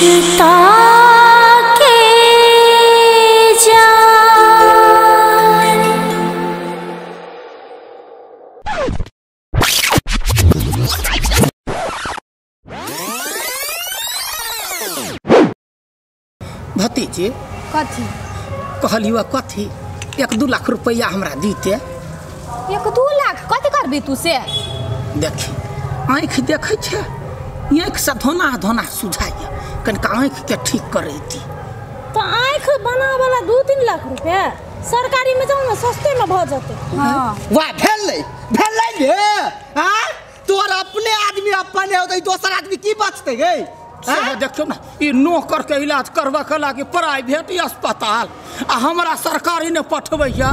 पूछता के जान। भतीजी कथी कहलियो कथी 1-2 लाख रुपया हमरा दीते। 1-2 लाख कथी करबी तू से? देखी आँख देखे छे आँख से धोना धोना सुझाइए कनिका आँख के ठीक करती। तो आँख बना वाला 2-3 लाख रुपया सरकारी में जाऊँ ना सस्ते में भ जाते। हाँ वाह भेलै गे हाँ तोर अपने आदमी अपन है दोसर आदमी की बचते गे। देखियो ना ये नौकर के इलाज करवा के लागे प्राइवेट अस्पताल आ हमरा सरकारी ने पठबैया।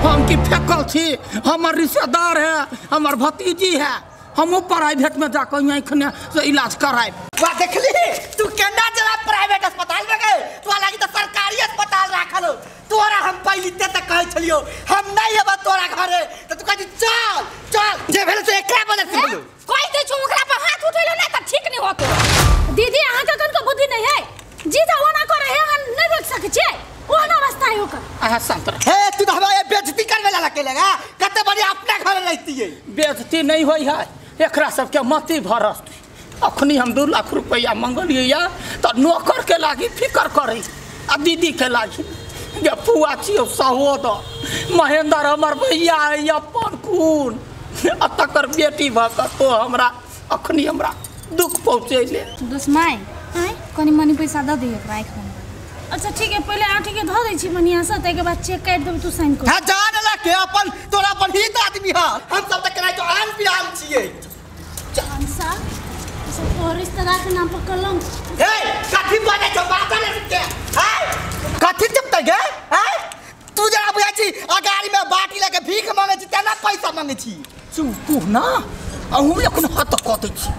हम की फेकल छी हमर रिश्तेदार है हमर भतीजी है हमू प्राइवेट में जाकर आँख ने से इलाज कराए। वाह देखली तू केना जरा प्राइवेट अस्पताल में गए तो लागी तो सरकारी अस्पताल राखल हो। तोरा हम पहले ते तक कहे छलियो हम नहीं अब तोरा घरे तो तू कहती चल चल जे भेल से एकरा बदल से बोलो कोई तो चुमकरा पर हाथ उठेलो ना त ठीक नहीं होतो। दीदी अहाँ का कन को बुद्धि नहीं है जीजा होना करे है हम नहीं देख सके छे ओना अवस्था है ओकर। आहा संतर हे तू तो हमारे बेइज्जती करवे ला लगा कते बड़ी अपना घरे रहती है। बेइज्जती नहीं होई है एकरा सबके मती भरस। अखनी हम 2 लाख रुपया मंगलिए या तो नौकर के लागी फिकर करी आ दीदी के लागी ये फुआ छियो सहोदर महेंद्र हमर भैया है अपन खून आ तकर बेटी भक तो हमरा अखनी हमरा दुख पहुँचेले। दुश्मन कनी मनी पैसा दे दे एकरा आँख में। अच्छा ठीक है पहले आठी के धो दै छी मनिया से ते के बाद चेक कर देब तू साइन कर। हां जान ला के अपन तोरा अपन हित आदमी है हम सब तक कराई तो आन पिरान छिए। अंसा सब रिश्तेदार के नाम पर कलम हे कथि बने छ बात ले के हाय कथि चपते गे हाय तू जरा बुझा छी अगाड़ी में बाटी लेके भीख मांगे छी तना पैसा मांगे छी। चुप ना अहू एखन हाथ कते छी।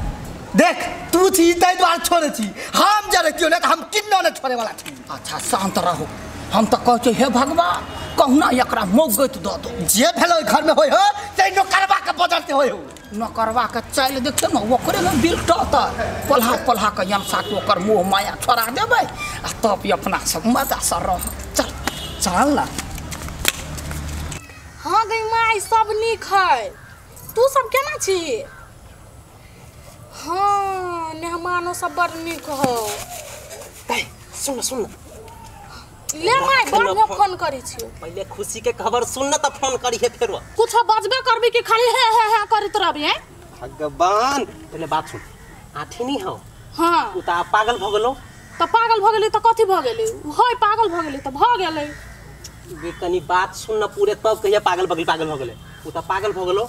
देख तू छी तै द्वार छोड़े छी हम जरे क्यों ना हम किन्नो न छोड़े वाला छी। अच्छा शांत रहो हम तो कह हे भगवान कहूना एकरा मोगत दो दो जे भेलो घर में होय हो तै नो करवा के बजरते होय हो न करवा के चल देखते न ओकरे में बिल्टा पल्हा पल्हा के यम साथ ओकर मोह माया छोड़ा देबै आ तब अपना सब मजा से रह चल चल ना। हां गई माई सब नीक है तू सब केना छी? हाँ मेहमानों सब बड़ नीक हो। सुन ले माई बड़ फोन करी छी पहले खुशी के खबर सुन न त फोन करी है फेर कुछ बजबे करबी कि खाली है करत रहबी है। भगवान पहले बात सुन आठी नहीं हो। हां उ त पागल भ गेलो त पागल भ गेली त कथि भ गेली होय पागल भ गेली त भ गेलै। बे तनी बात सुन न पूरे तब कहिया पागल भ गेले उ त पागल भ गेलो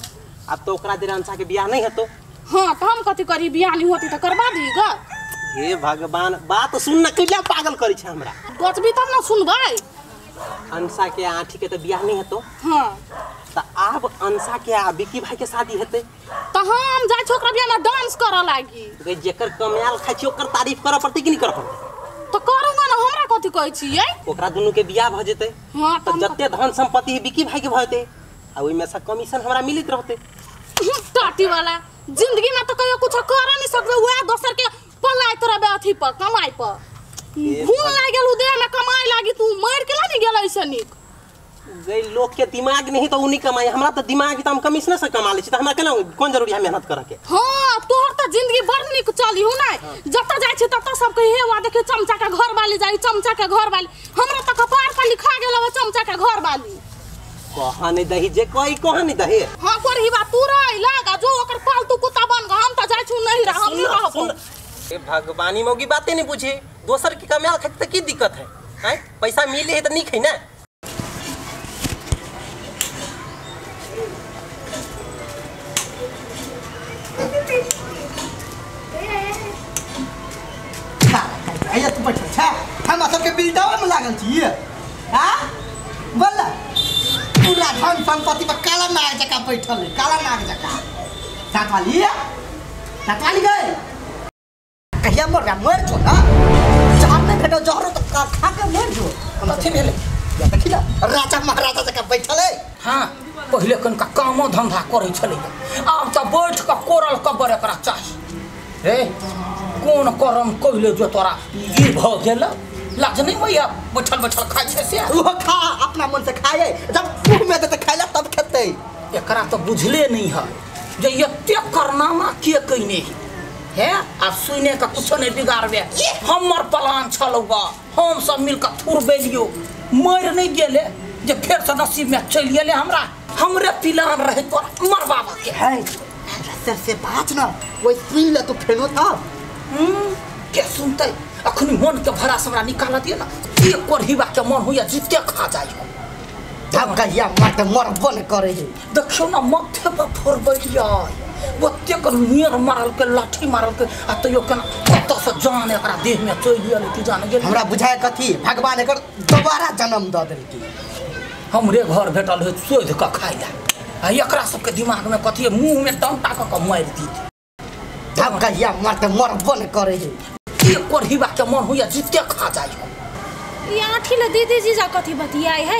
अब तो ओकरा देर अंसा के बियाह नहीं हेतो। हां त हम कथि करी बियाह नहीं होती त करबा दी ग। हे भगवान बात सुन न कइला पागल करी छ हमरा बचबी तब न सुनबै। अंसा के आठी के त बियाह नहीं हेतो। हां त अब अंसा के आ बिकी भाई के शादी हेते त हम जाय छोकरा बियाह में डांस कर लागी गे जेकर कमाल खाइ छी ओकर तारीफ कर पड़ते कि नहीं कर पड़ते त करूंगा ना हमरा कथि कहै छी ए ओकरा दुनु के बियाह भ जेते। हां त जत्ते धन संपत्ति बिकी भाई के भते आ ओइ में से कमीशन हमरा मिलित रहते। टाटी वाला जिंदगी में तो कहियो कुछ कर नहीं सकबे वह दोसर के पलाई तोरा बे अथी पर कमाई पर भूल लाग गेलु देह में कमाई लागी तू मर के नहीं गेल ऐसे निक गई लोग के दिमाग नहीं तो उन्हीं कमाई हमरा तो दिमाग त हम कमीशन से कमा ले छी त हमरा केना कोन जरूरी है मेहनत करे के। हां तोहर त जिंदगी बड़ निक चली हो ना जत्ता जाय छी तत्ता सब कहि हे वा देखे चमचा के घर वाली जाई चमचा के घर वाली हमरा त कपार पर लिखा गेल वो चमचा के घर वाली कहानी दही जे कोई कहानी दही। हां कोरही बा तू रही लागा जो ओकर पालतू कुत्ता बन ग हम त जाय छु नहीं रह हम नहीं रहब। ए भगवानी मोगी बातें नहीं पूछे दोसर की कमाल खाते त की दिक्कत है हैं पैसा मिले है त नहीं खै ना। आया तू बैठ छा हम सब के बिल्डावा में लागल छी हां बोल पूरा धन संपत्ति पर काला नाग जका बैठल है काला नाग जका साथवाली गए कहिया मर जो ना चार में भेटो जहरो तो खा के मर जो कथि भेले या देखिला राजा महाराजा जका बैठल है। हाँ पहले कनका कामो धंधा करे छले आब त बैठ के कोरल कबर एकरा चाही रे कौन करम कहले जो तोरा ई भ गेल लाज नहीं भैया बैठल बैठल खाइ छै से वो खा अपना मन से खाए जब मुंह में देते खाइला तब खेते एकरा तो बुझले नहीं है जे एते करनामा के कइने है अब सुने का कुछ नहीं बिगाड़बे हमर प्लान छलौगा हम सब मिलकर थुरबे लियो मर नहीं गेले जे फेर से नसीब में चल गेले हमरा हमरे प्लान रहे तो मर बाबा के है सर से बात ना वो सुन ले तो फेनो था के सुनते अखनी मन के भरा हमरा निकाल दिए ना एक कोरहीबा के मन होया जीते खा जाई तब कहिया मत मर बन करे है देखियो ना माथे पर फोड़बै लिया ओते कर नियर मारल के लाठी मारल के आ तइयो केना कत से जान एकरा देह में चल गेल कि जान गेल हमरा बुझाय कथी भगवान एकर दोबारा जन्म द देलकै हमरे घर भेटल है सोध के खाइला आ एकरा सबके दिमाग में कथी मुंह में डंटा के मार दी तब कहिया मत मर बन करे है एक कोरहीबा के मन होया जीते खा जाई यहाँ ठिला दीदी जीजा कथी बतियाई है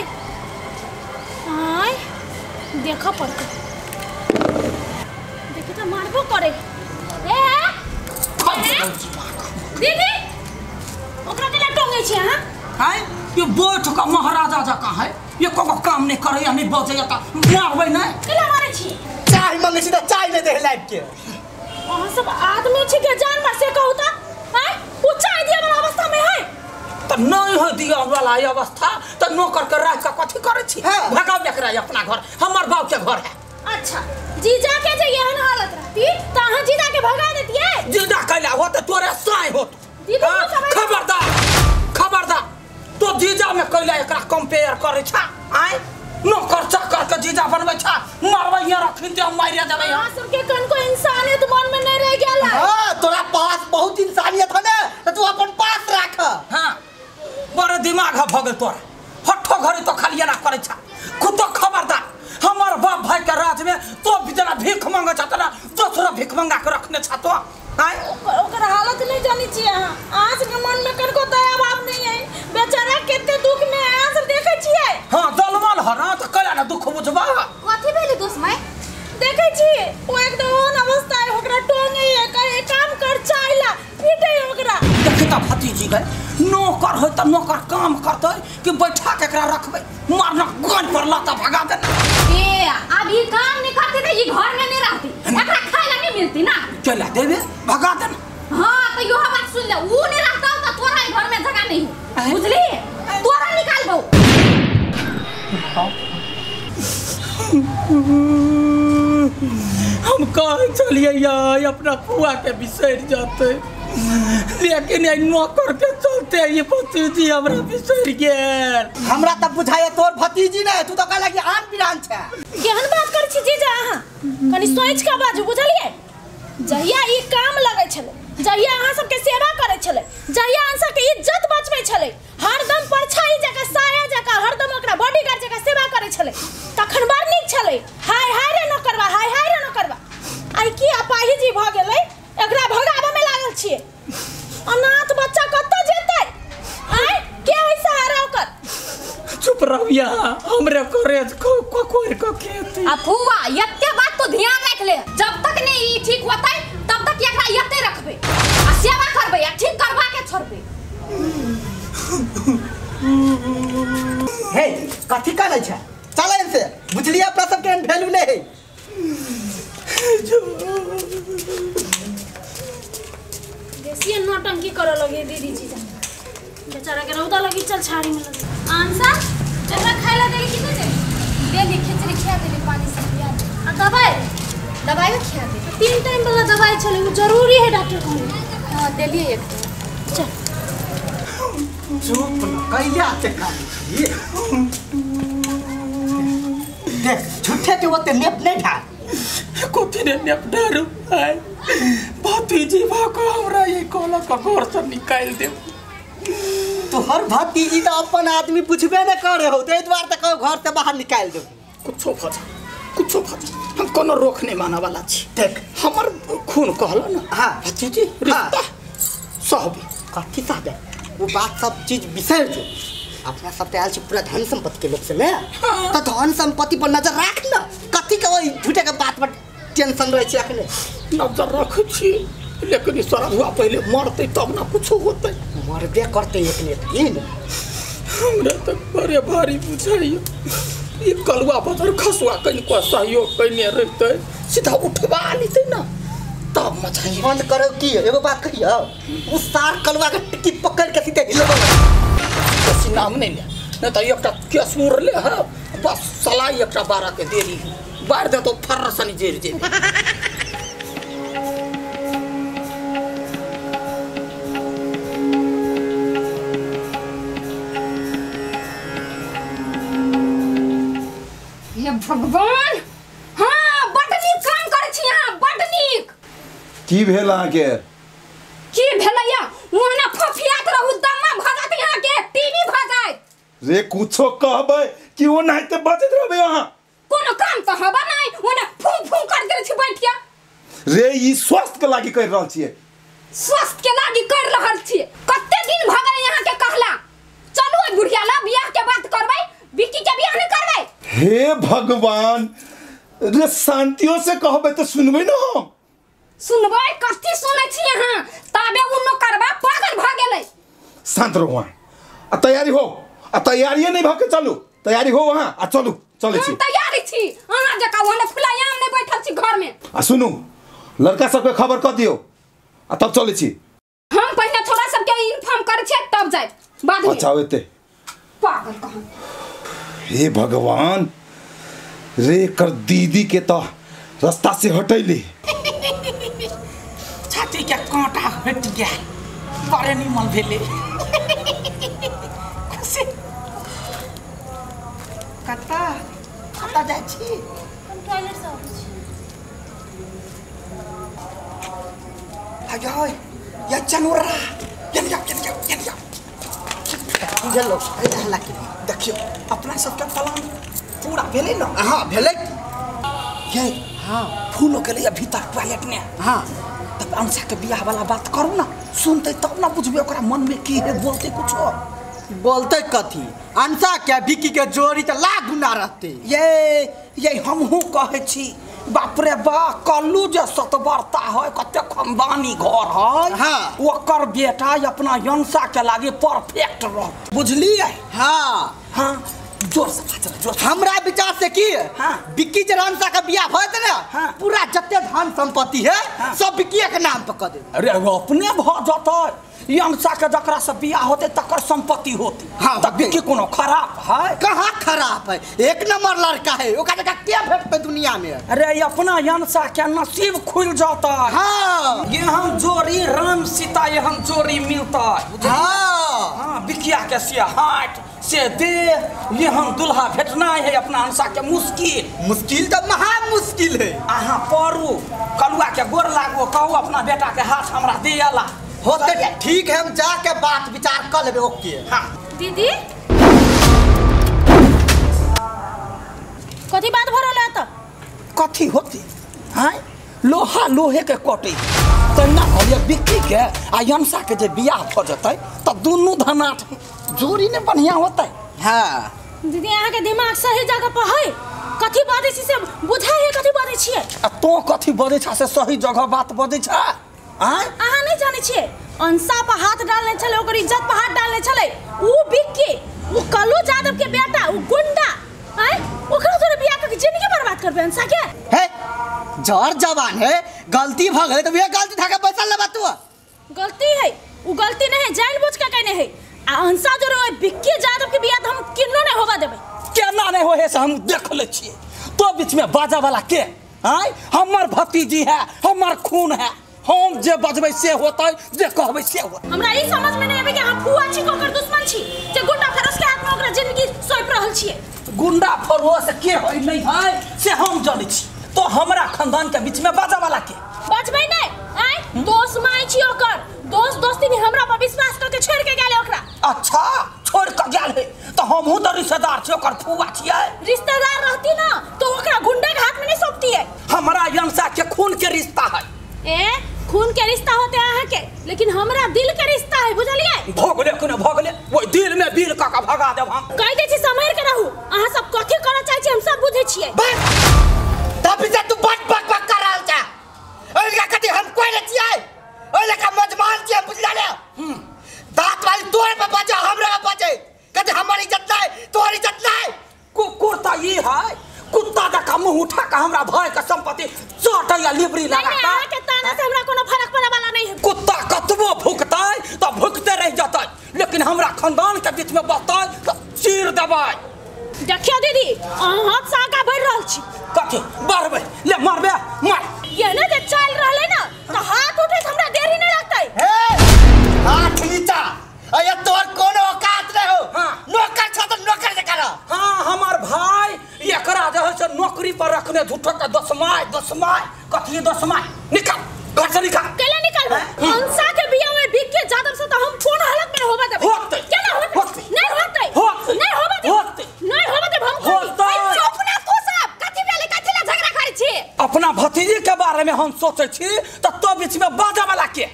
आय देखा पड़ते देखी तो मारबो करे ए दीदी ओकरा केला टंगै छै हां है ये बैठ का महाराजा जका है ये कोनो काम नहीं करे या नहीं बजे या मारबै नहीं केला मारै छी चाय मांगे छी त चाय नहीं दे लाइट के अहाँ सब आदमी छी के जान मार से कहू त हैं उ चाय दिया वाला अवस्था में है तो नहीं हो दिया वाला ये अवस्था तो नौकर के राज का कथी करे छी हाँ। भगाव एकरा अपना घर हमर बाप के घर है अच्छा जीजा के जे एहन हालत रहती त अहाँ जीजा के भगा देतिए जिंदा कैला हो तो तोरे साय होत दीदी हाँ, खबरदार खबरदार तो जीजा में कैला एकरा कंपेयर करे छा आय नौकर चाकर के जीजा बनबै छा मारबै या रखिन ते मारिया देबै अहाँ सबके कन को इंसानियत मन में नहीं रह गेल है हां तोरा पास बहुत इंसानियत है ना तो तू अपन पास राख हां बड़े दिमाग है भगल तोरा हट्ठो घरे तो खाली ना करे छा खुद तो खबरदार हमर बाप भाई के राज में तो बिना भीख मांगे छा तना दूसरा भीख मांगा के रखने छा तो आय ओकर हालत नहीं जानी छी अहाँ आज के मन में कन को दया भाव नहीं है बेचारा केते दुख में है अहाँ सब देखे छियै हां दलमल ह ना तो कला ना दुख बुझबा कथी भेलै दोस्त माय देखे छी ओ एकदम अवस्था है ओकरा टोंगे है कहे काम कर चाइला पीटे ओकरा देखता भतीजी गए नौकर हो तो नौकर काम करते कि बैठा के एकरा रखबै मारना गान पर लाता भगा देना ए अब ये काम नहीं करते तो ये घर में नहीं रहती एकरा खाइला नहीं मिलती ना चला देवे भगा देना हां तो यो बात सुन ले वो नहीं रहता तो तोरा घर में जगह नहीं बुझली तोरा निकाल दो हम कहे चलिए यार अपना फुआ के बिसर जाते लेकिन ये नौकर के चलते ये भतीजी हमरा बिसर गेल हमरा त बुझाय तोर भतीजी नहीं तू तो कहला कि आन पिरान छ केहन बात कर छी जीजा अहाँ कनी सोच के बाजू बुझलिए जहिया ई काम लगै छले जहिया अहाँ सबके सेवा करे छले जहिया अहाँ सबके इज्जत बचबै छले हरदम परछाई जका साया जका हरदम ओकरा बॉडीगार्ड जका सेवा करे छले तखन बड़ नीक छले हाय हाय रे न करबा हाय हाय रे न करबा आई की अपाही जी भ गेलै एकरा भगाबे में लागल छिए अनाथ बच्चा कत्तो जेतै आय के है सहारा ओकर चुप रहिया हमरे करे कोर को खेती आ फुआ यत्ते बात तो ध्यान रख ले जब तक नहीं ई ठीक होतै तब तक एकरा यत्ते रखबे आ सेवा करबे आ ठीक करबा के छोड़बे हे कथी करे छ चल इनसे बुझलिए अपना सब के वैल्यू नहीं है देसी नौटंकी करे लगे दीदी जी बेचारा के रौदा लगी चल छाड़ी में लगे आंसा चला खाइला दे कि दे दे खिचड़ी खिया दे पानी से पिया आ दवाई खिया दे 3 टाइम वाला दवाई चले वो जरूरी है डॉक्टर कहले हां दे लिए एक चल चुप न कैले आते खाली देख झूठे के होते नेप नहीं ढाल कोती ने नेपडारू है भतीजी भाको हमरा ये कोला का घर से निकाल दे तो हर भतीजी तो अपन आदमी पूछबे न करे हो ते द्वार तक घर से बाहर निकाल दो कुछो भजा हम कोनो रोकने माना वाला छी देख हमर खून कहलो ना हां भतीजी रिश्ता सब कथी सादे वो बात सब चीज बिसर जो अपना सब तैयार से पूरा धन संपत्ति के लोग से में तो धन संपत्ति पर नजर राख ना कथी के वही झूठे के बात पर टेंशन रहे छी अखने नजर रख छी लेकिन ई सरहुआ पहले मरते तब ना कुछ होते। मरबे करते एक ने दिन। हमरा तो बड़े भारी बुझाइए ये कलुआ बदर खसुआ कहीं को सहयोग कहीं रहते सीधा उठवा लेते ना तब मचाई बंद करो की एगो बात कहियो उस सार कलवा के टिकी पकड़ के सीधे हिलबो किसी नाम नहीं ले नहीं तो एक केस मुर ले है बस सलाई एक 12 के देरी बार दे तो फर्रसनी जेर जे हे भगवान हाँ बड नीक काम करै छी अहाँ बड नीक की भेल अहाँके की भेलैया ओहना फफियात रहू दम्मा भगत यहाँ के टीवी भगाइत रे कुछो कहबै कि ओनाहिते बजैत रहबै अहाँ कोनो काम त हबा नै ओना फूं फूं कर देरै छी बैठिया रे ई स्वास्थ्य के लागि कहि रहल छियै स्वास्थ्य के लागि कर रहल छी कते दिन भगल यहाँ के कहला चलू ए बुढ़िया ला बियाह के बात करबै बिक्की के बियाह नहीं करबै हे भगवान रे शांतियों से कहबै तो सुनबै न हम सुनबै कथि सुनै छी अहाँ ताबे उन्नो करबा पागल भ गेलै शांत रहू अहाँ आ तैयारी हो आ तैयारी नहीं भके चलू तैयारी हो वहाँ आ चलू चलै छी हम तैयारी छी अहाँ जका ओने फुलायाम नहीं बैठल छी घर में आ सुनू लड़का सबके खबर क दियो आ तब चलै छी हम पहले छोरा सबके इन्फॉर्म करे छी तब जाय बाद में अच्छा एते पागल कहां हे भगवान रे कर दीदी के तो रास्ता से हटैली छाती के कांटा हट गया बड़े निमल भेले खुशी कता जाइ छी हम टॉयलेट से आबै छी हाय या चनुरा या चलो हल्ला के देखियो अपना सबके प्लान पूरा भेले न हां भेलै ये हाँ फूलों के लिए भीतर टॉयलेट ने हाँ तब अंशा के बियाह वाला बात करू ना सुनते तब ना बुझबे ओकरा मन में की है बोलते कुछ बोलते कथी अंशा के विक्की के जोड़ी त लाख गुना रहते ये हमहू कहे छी बाप रे बा कल्लू जे सतबरता है कते खंबानी घर है हाँ। ओकर बेटा अपना अंशा के लागे परफेक्ट रह बुझलिए हां हाँ जोर से बाजल जोर से। हमरा विचार से की हाँ। विक्की जे अंशा का बियाह भत ना हाँ। पूरा जत्ते धन संपत्ति है हाँ। सब विक्की के नाम पे कर दे अरे वो अपने भ जतै ई अंशा के जकरा से बियाह होते तकर संपत्ति होती हाँ, तब विक्की कोनो खराब है कहाँ खराब है एक नंबर लड़का है ओका जगह क्या भेटते दुनिया में अरे ये अपना अंशा के नसीब खुल जाता है हाँ ये हम जोड़ी राम सीता ये हम जोड़ी मिलता है हाँ हाँ बिकिया के से हाट से दे ये हम दुल्हा भेटना है अपना अंशा के मुश्किल तो महा मुश्किल है अहाँ परू कलुआ के गोर लागो कहू अपना बेटा के हाथ हमरा दियाला होते ठीक है हम जाके बात विचार कर लेबे ओके हाँ दीदी कथी बात भरल है त कथी होती हैं लोहा लोहे के कटे तन्ना भलिया बिक्की के आ अंशा के जे बियाह भ जतै त दुनू धनाट जोड़ी ने बढ़िया होतै हाँ दीदी अहाँ के दिमाग सही जगह पर है कथी बाजै छी से बुझाइ है कथी बाजै छियै आ तो कथी बजै छ से सही जगह बात बजै छ हैं अहाँ नहीं जाने छियै अंशा पर हाथ डालने चले ओकर इज्जत पर हाथ डालने चले ऊ बिक्की ऊ कल्लू यादव के बेटा ऊ गुंडा हैं ओकरा तोरे बियाह के जिंदगी बर्बाद करबे अंशा के है जर जवान है गलती भ गई तो वे गलती था के बैसल लेबा तू गलती है ऊ गलती नहीं है जानबूझ के कहने है आ अंशा जो रे बिक्की यादव के बियाह हम किन्नो नहीं होवा देबे केना नहीं होए से हम देख ले छिए तो बीच में बाजा वाला के हैं हमर भतीजी है हमर खून है हम जे बजबै से होतै जे कहबै से होतै हमरा ई समझ में नहीं आबे कि हम फुआ छी ओकर दुश्मन छी जे गुंडा फरस के हाथ में ओकरा जिंदगी सौंप रहल छिए गुंडा फरोस के होय नहीं है से हम जानै छी तो हमरा खानदान के बीच में बाजा वाला के बचबै नहीं आय दोस्त माय छी ओकर दोस्त दोस्ती भी हमरा पर विश्वास करके छोड़ के गेले ओकरा अच्छा छोड़ के गेल है तो हमहू तो रिश्तेदार छी ओकर फुआ छियै रिश्तेदार रहती ना तो ओकरा गुंडा के हाथ में नहीं सौंपती है हमरा अंशा के खून के रिश्ता है ए खून के रिश्ता होते हैं अहाँ के लेकिन हमरा दिल के रिश्ता है बुझलिए भोगले कोने भोगले ओइ दिल में बिल का भगा देब हम कह दे छी संभल के रहू अहाँ सब कथि करऽ चाहै छी हम सब बुझै छियै तब से तू बक बक बक कर रहल छ ओइका कथि हम कोइ नै छियै मुंह उठा के हमरा भाई के संपत्ति चोट या लिबरी नहीं लगा अहाँ के ताना से हमरा कोनो फर्क पड़े वाला नहीं है। कुत्ता कतबो भुकतै तो भुकते रह जतै, लेकिन हमरा खानदान के बीच में बहतै तो चीर देबै। देखियो दीदी हाथ से आगा बढ़ रहल छी। कथी बढ़बै? ले मारबे मार। ये ने जे चल रहले ना तो हाथ उठे हमरा देरी नहीं लगतै। हे हाथ नीचा अये तोर कोनो औकात नहीं हो। हाँ। नौकर छ तो नौकर जे करा। हाँ हमार भाई एकरा जो है से नौकरी पर रखने झूठो का दसमाय कथी दसमाय निकाल घर से निकाल। केला निकाल हंसा के बिया में बिक के जादव से तो हम कोन हालत में होबा देबे। होतै केना होतै? नहीं होतै नहीं होबा देबे नहीं होबा देबे हम होतै। चुप ना तू सब कथी भेले कथी ला झगड़ा करै छी। अपना भतीजी के बारे में हम सोचे छी तो बीच में बाजा वाला के।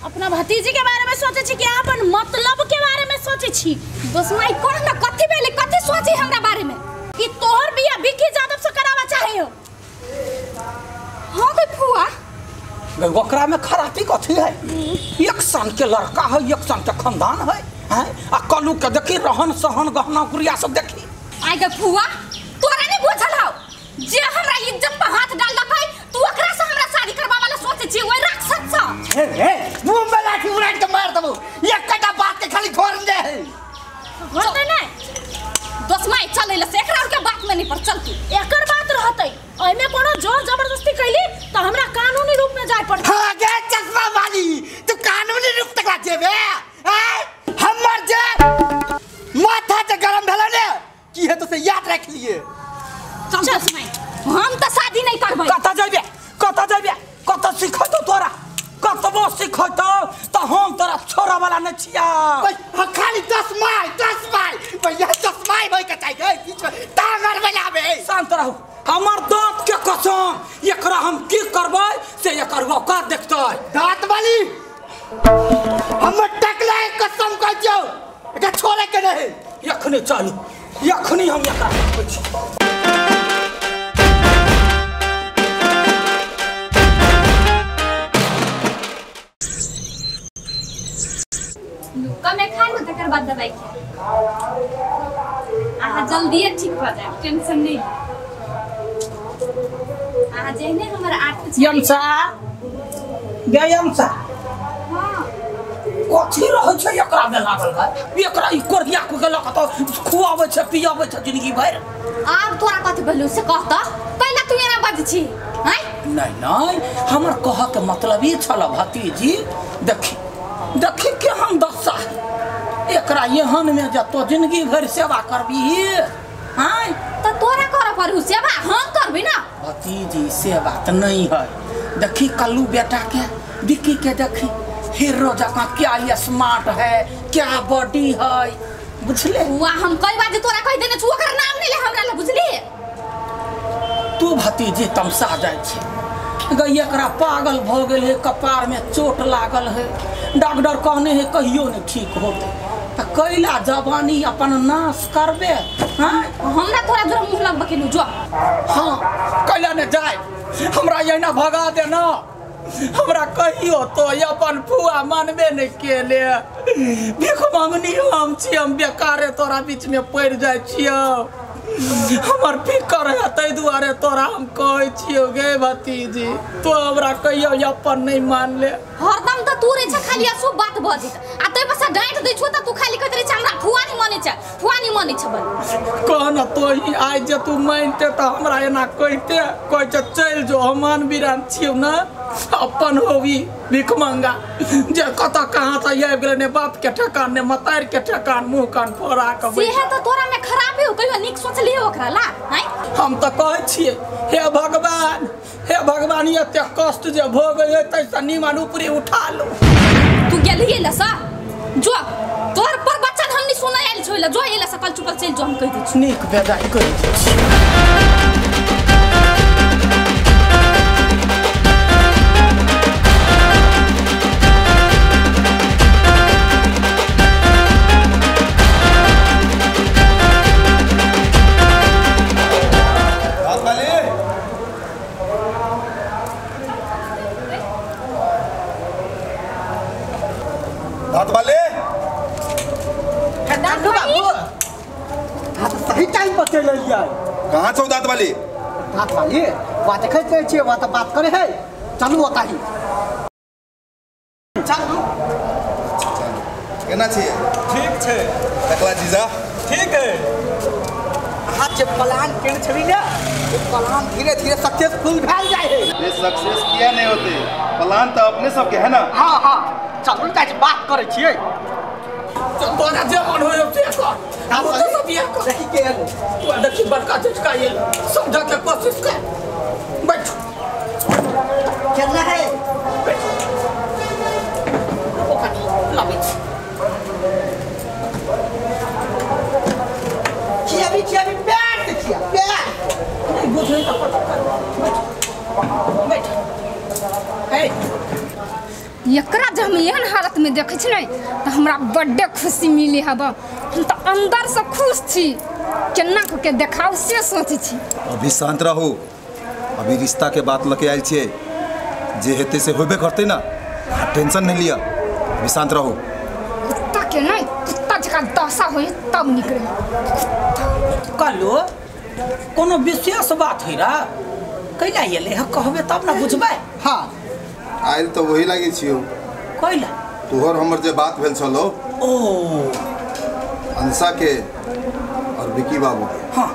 अपना भतीजी के बारे में सोचे छी कि अपन मतलब के बारे में सोचे छी। दोसमाई कोन ना कथी भेले कथी सोची हमरा बारे में? कि तोहर बिया बिकी जादव से करावा चाहे हो। हां गई फुआ ओकरा में खराबी कथी है? एक सन के लड़का है, एक सन के खानदान है, हैं? आ कलू के देखी रहन सहन गहना गुड़िया सब देखी। आई गई फुआ तोरा नहीं बुझल हो जे हमरा इज्जत पे हाथ डाल दकै तू ओकरा से हमरा शादी करबा वाला सोचे छी ओइ राक्षस से। हे मुंह में लाठी उड़ाट के मार देबो। एक कटा बात के खाली घोर दे है। होतै नहीं दोसमाई चलै ले से एकरा के बात में नहीं पर चल तू। एकर बात रहतै एमे कोनो जोर जबरदस्ती कैली तो हमरा कानूनी रूप में जाय पड़तै। हां गे चश्मा वाली तू कानूनी रूप तक जेबे। हमर जे माथा जे गरम भेले ने की है तो से याद रख लिए। चल दोसमाई हम तो शादी नहीं करबै। कत जेबे कत सिखतो तोरा कतबो सिखतो तो हम तोरा छोरा वाला न छिया। खाली 10 माई भैया 10 माई भाई के चाहिए किछ तागर बनाबे। शांत रहू हमर दांत के कसम एकरा हम की करबै से एकर औकात देखतै। दांत वाली हम टकला कसम कह जो एका छोड़े के नहीं। यखनी चलू यखनी हम एकरा देखै छी। कमे खाई न तकर बाद दवाई खाई। आहा जल्दी ठीक हो जाए टेंशन नहीं। आहा जेने हमर आठ यमसा गयमसा हां कथी रहै छै एकरा में लागल है? एकरा ई कोरिया को गेलक त खुआबै छै पियाबै छै जिंदगी भर। आब तोरा कथी भेलु से कह त पहले तू एना बाज छी हैं? नहीं हमर कह के मतलब ई छल भतीजी देखी के हम दशा एकरा एहन में जा तो जिंदगी भर सेवा करबी हैं? तो तोरा कर पड़ू सेवा हम करबी ना। भतीजी सेवा त नहीं है। देखी कल्लू बेटा के विक्की के देखी हीरो जका क्या ये स्मार्ट है क्या बॉडी है बुझले। हुआ हम कई बार तोरा कह देने छु ओकर नाम नहीं ले हमरा ले बुझली। तू भतीजी तमसा जाय छै गई एकरा पागल भ गेल है कपार में चोट लागल है डॉक्टर कहने है कहियो नहीं ठीक होते त कैला जवानी अपन नाश करबे हैं? हमरा तोरा जोर मुंह लग बकेलु जो। हाँ कैला ने जाए हमरा एना भगा देना हमरा कहियो तो अपन फुआ मानबे नहीं केले। भीख मांगनी हम छी हम बेकारे तोरा बीच में पड़ जाय छियो। हमर फिकर है तै दुआरे तोरा हम कहै छियो गे भतीजी तो हमरा कहियो अपन नहीं मान ले। हरदम त तू रे छ खाली असु बात बजित आ तै बस डांट दै छु त तू खाली कहत रे छ हमरा फुआ नहीं माने छ बल। कह न तो ही आज जे तू मानते त हमरा एना कहते कहै चल जो हमान बिरान छियो ना अपन होवी भिख मंगा जे कत कहां से आबि गेले ने बाप के ठकान ने मतार के ठकान मुंह कान फोड़ा के से है तो तोरा में खराबी हो कहियो निक सोच लियो ओकरा ला हैं? हम त कहै छियै हे भगवान एते कष्ट जे भ गए तैसे निमन ऊपरी उठा लो। तू गेलिए ल सा जो तोर पर बच्चा हम नहीं सुनै आइल छोइला जो एला सकल चुकल चल जो हम कह दै छी। नीक बेजाय करै छी। दांत वाले बाबू हां तो सही टाइम पर चल लिया। कहाँ छौ दांत वाली? हाथ वाली वहाँ देखे छे वहाँ तो बात करे है चलू होता ही चलू केना छियै ठीक छै तकला जीजा ठीक है हाथ जे प्लान केने छली ना वो प्लान धीरे धीरे सक्सेसफुल भेल जाए है ये सक्सेस किया नहीं होते प्लान तो अपने सबके है ना हाँ हाँ चलू काज बात करे छियै तोरा जे मन होय से कर अब तो सब ये कर देखी के तू देखी बड़का झटका ये समझा के कोशिश कर बैठ चलना है लाबित चिया भी बैठ चिया बैठ नहीं बुझे तो बैठ हे एकरा जब हम एहन हालत में देखे छी तो हमरा बड्डे खुशी मिली हब हम तो अंदर से खुश छी केना के देखाऊ से सोची छी अभी शांत रहो अभी रिश्ता के बात लेके आयल छियै जे हेते से होबे करते ना टेंशन नहीं लिया अभी शांत रहो कुत्ता के नहीं कुत्ता जका दशा होई तब निकले कलो कोनो विशेष बात है रा कैला येले ह कहबे तब ना बुझबै हाँ आयल तो वही लागे छियो कैला तोहर हमर जे बात भेल छलो ओ अंसा के और विकी बाबू के हाँ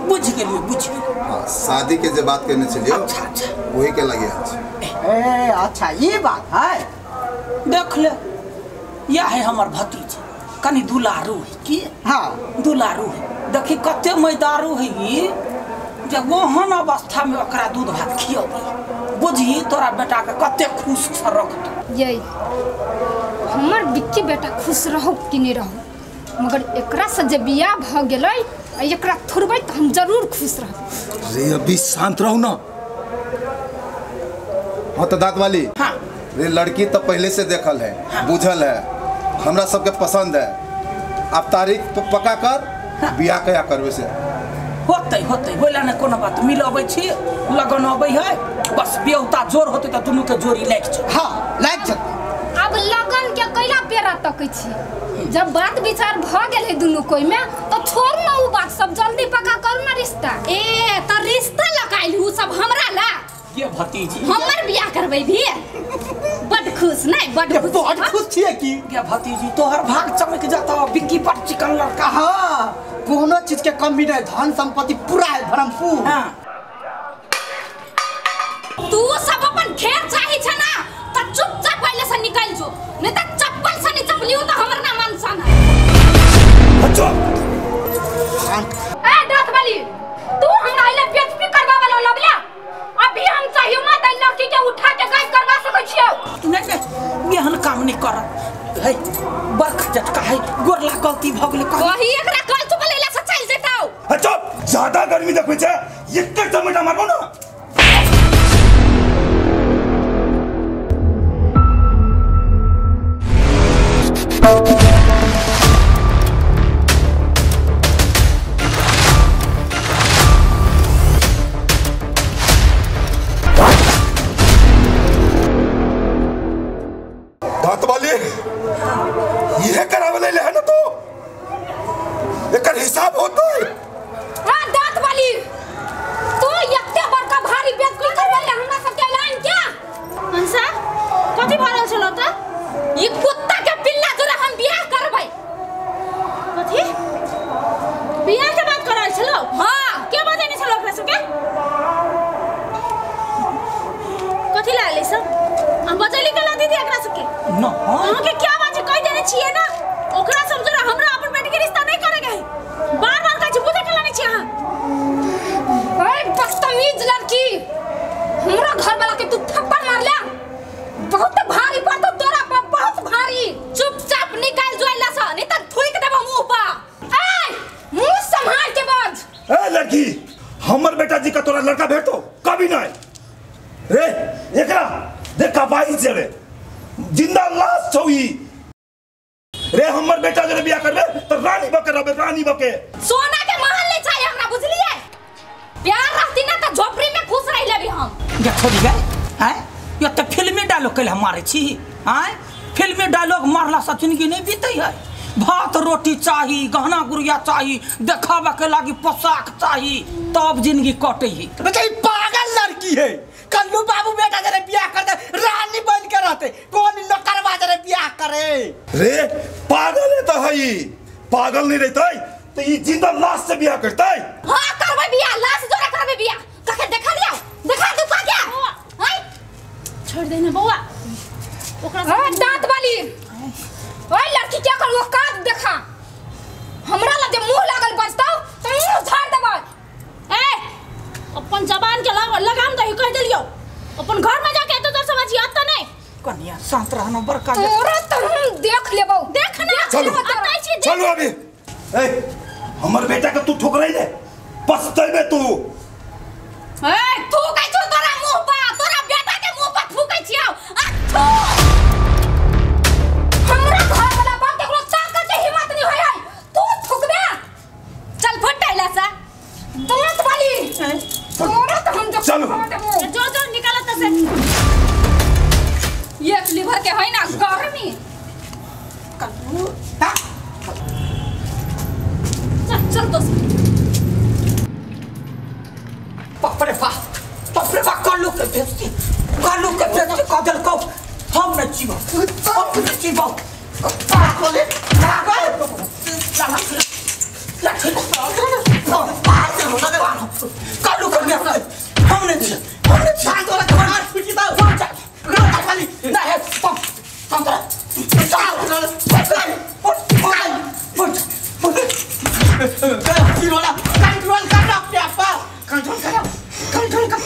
बुझ गेलिए हाँ शादी के जे बात करने चलियो अच्छा अच्छा वही के लगे आज ए अच्छा ये बात है देख ले यह है हमर भतीजी कनी दुलारू है की हाँ दुलारू है देखी कते मैदारू है ई जब ओहन अवस्था में ओकरा दूध भात खियौबी बुझी तोरा बेटा के कते खुश से रखत यही हमर बिक्की बेटा खुश रहो कि नहीं रहो मगर एकरा से जे बियाह भ गेलै एकरा थोड़बै तो हम जरूर खुश रहब रे अभी शांत रहो ना हाँ तो दांत वाली हाँ रे लड़की तो पहले से देखल है बुझल है हमरा सबके पसंद है आप तारीख तो पक्का कर बियाह कया करबे से होते होते बोला न कोनो बात मिलबै छी लगन अबै है बस बेउता जोर होते त दुनू के जोड़ी लाग छ हाँ लाग छ अब लगन के कैला पेरा तकै छी जब बात विचार भ गेल है दुनू कोई में तो छोड़ ना उ बात सब जल्दी पक्का करू ना रिश्ता ए त रिश्ता लगाइल उ सब हमरा ला के भतीजी हमर बियाह करबै भी बड खुश नहीं बड खुश छिए की के भतीजी तोहर भाग चमक जाता बिक्की पर चिकन लड़का हाँ कोनो चीज के कमी नहीं धन संपत्ति पूरा है भरमपुर हां तू सब अपन घेर चाही छ ना त चुपचाप पहले से निकल जो नहीं त चप्पल से नहीं चपलियो त हमर ना मान सन अच्छा ए दांत वाली तू हमरा इले बेइज्जती करबा वाला लबला अभी हम चाहिए मत लड़की के उठा के गायब करवा सकै छियो नहीं बिहान काम नहीं कर है बरख झटका है गोरला गलती भ गेलै वही एकरा कल चुप लेला से चल जेताओ अच्छा ज्यादा गर्मी देखै छै एक टमाटर मारबो ना दांत वाली ये करावे ले है ना तो एकर हिसाब होतो हां दांत वाली तू एकते बड़का भारी बेइज्जती करबे ले हमरा सब के लाइन क्या हंसा कथि भरल छलो त ई कुत्ता के पिल्ला जोरा हम बियाह करबै कथि बियाह के बात करल छलो हां के बजेने छलो ओकरा सबके कथि लागले सब हम बजैली कला दीदी एकरा सबके न अहाँ के क्या बात कह देने छिए ना ओकरा सब जरा हमरा अपन बेटी के रिश्ता नहीं करेगा है बार-बार कहै छी बुझे कला नहीं छी अहाँ ओए बदतमीज लड़की हमरा घर वाला के तू थप्पड़ मार ले बहुत भारी पड़ तो तोरा पर बहुत भारी चुपचाप निकाल जोइला सा नहीं त थूक देबो मुंह पर ए मुंह संभाल के बाज ए लड़की हमर बेटा जी का तोरा लड़का भेटो कभी नहीं रे एकरा देखा बाई से रे जिंदा लाश छौई रे हमर बेटा जरे बियाह करबे तो रानी बके रहबे रानी बके सोना के महल ले चाहिए हमरा बुझलिए प्यार रहती ना त झोपड़ी में खुश रह लेबी हम ये छोड़ी गए हैं ये तो फिल्मी डायलॉग कल हम मारे छी हैं फिल्मी डायलॉग मारला से जिंदगी नहीं बीते है भात रोटी चाही, गहना गुड़िया चाही, देखावा के लागी पोशाक चाही, तब जिंदगी कटे ही। बताइए पागल लड़की है। कल्लू बाबू बेटा जरे ब्याह कर दे, रानी बन के रहते, कौन नौकरवा जरे ब्याह करे। रे पागल है तो है, पागल नहीं रहता तो ये जिंदा लाश से ब्याह करता है। हां करबे बियाह, लाश जोरा करबे बियाह। कखे देखा लिया, देखा तू का क्या हाय छोड़ देना बउआ ओकरा ओए दांत वाली। ओए लड़की क्या कर वो काट देखा, हमरा लगे मुंह लागल बजताओ तो मुंह झाड़ देबो। ए अपन जबान के लगाम दही कह देलियो, अपन घर में जाके तो समझिया त नहीं। कन्या शांत रहना बड़का। तोरा तो हम देख लेबो, देखना चलो चलो अभी। ए हमर बेटा के तू ठोकराई ले, पछताइबे तू। ए तू कह जो तोरा मुंह पा, तोरा बेटा के मुंह पर फूकै छियौ। आ हमरा घर वाला बात एकरो ताकत के हिम्मत नहीं होय है, तू ठुकबे। चल फटाइला सा दांत वाली। तोरा तो हम चलो जो जो निकालत से ये लीवर के है ना गर्मी। कल्लू चल तो बापरे बाप कल्लू के बेइज्जती कदल को हम न जीवो, हम न जीवो। पागल कल्लू के बेइज्जती हम न जीवो, हम न जीवो। तोरा मार पिटी बा रोटा खाली ना है पंद्रह कंट्रोल कर अपने आप पर, कंट्रोल कर।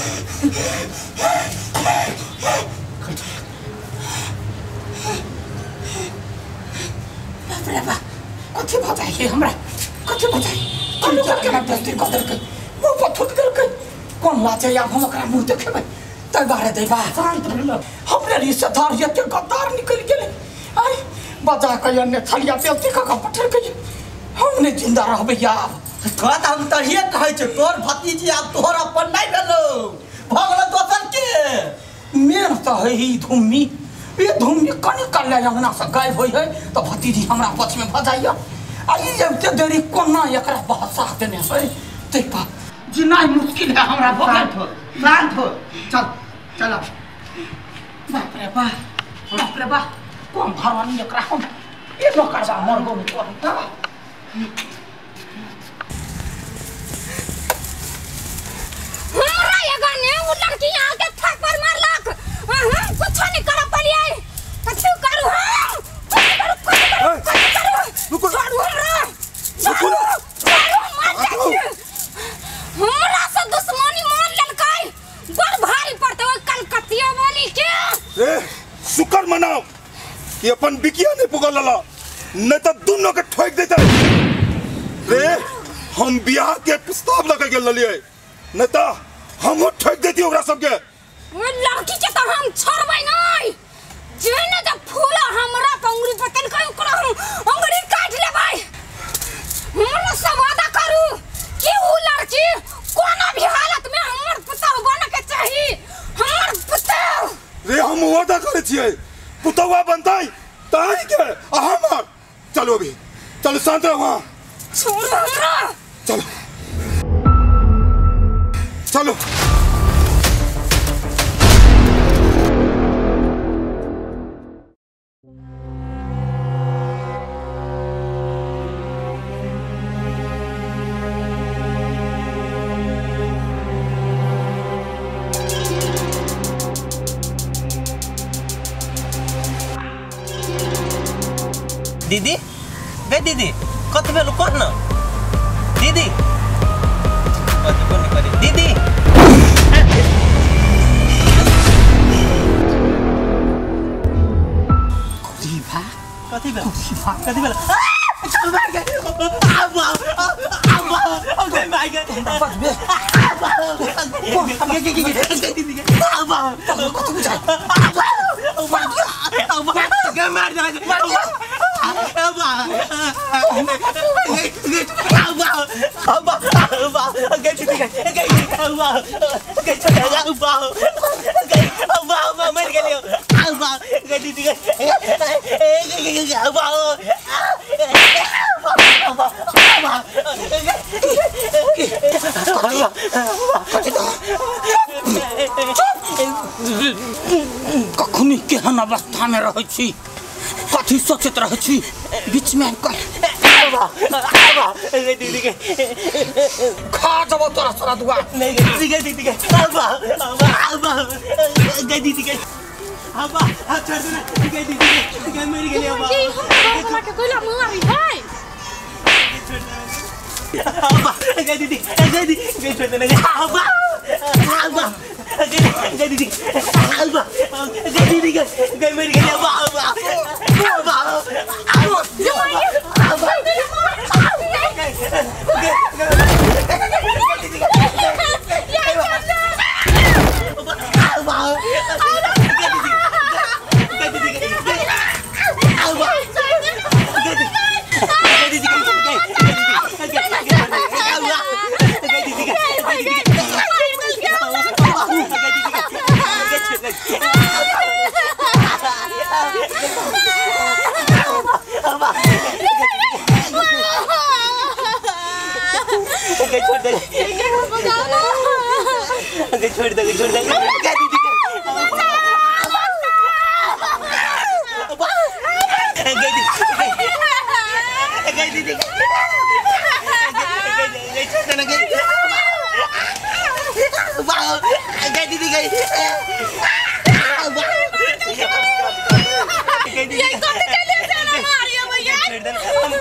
बापरे बा कथी बताइए हमरा, कथी बताइए। कल्लू के बेइज्जती कदल के मुंह पर थूक देल के कौन लाजे या हम ओकरा मुंह देखेबै तै बारे देबा। हमरे रिश्तेदार ये के गद्दार निकल गेले। आई बजा के अन्य थलिया बेइज्जती का पठर के हमने जिंदा रहबै यार। तोरा त हम तहिए कहै छै, तोर भतीजी आब तोहर अपन नहीं भेलो, भगलो दोसर के। मेर तो है ही धुम्मी, ये धुम्मी कनी कल्ला अंगना से गायब होई है तो भतीजी हमरा पछ में भजाइया। आई जब ते देरी कोना एकरा बहसा देने है देखा जिनाई मुश्किल है हमरा भगल। शांत हो चल चल बाप रे बा कौन भरवानी एकरा हम ये न करबा मर गो तो हमरा ये गाने वो लड़की यहां के थप्पड़ मारलक, हम कुछ नहीं कर पालिए। कछु करू हम रुको छोड़ू हमरा, रुको हमरा से दुश्मनी मान ललकै, बड़ भारी पड़ते ओ कलकतिया वाली के। रे शुक्र मनाओ कि अपन बिकिया नहीं पुगल ला, नहीं तो दोनों के ठोक देते। रे हम बियाह के प्रस्ताव लगा के ललिए, नहीं तो हम ठोक देती ओकरा सबके। वो लड़की के तो हम छोड़बै नहीं, जेने जब फूला हमरा पे उंगली पकड़ के ओकरा हम उंगली काट लेबै। हम सब वादा करू कि वो लड़की कोनो भी हालत में हमर पुतौ बन के चाही, हमर पुतौ। रे हम वादा करे छिए पुतवा बनताई ताई के हमर। चलो अभी चलो शांत रहो वहाँ, छोड़ हमरा। चलो चलो दीदी बे दीदी कथी भेल कह न दीदी कथी बोल करी दीदी कथी भेल चल भाग आबा ओके भाग कखनी केहन अवस्था में रह छी कथी सोचत रह छी बीच में दीदी के खा जब तोरा सारा दुआ नहीं दीदी के दीदी के छोड़ देना दीदी के मेरी के लिए के कोला मारी भाई दीदी छोड़ देना दीदी के मेरी के लिए छोड़ दे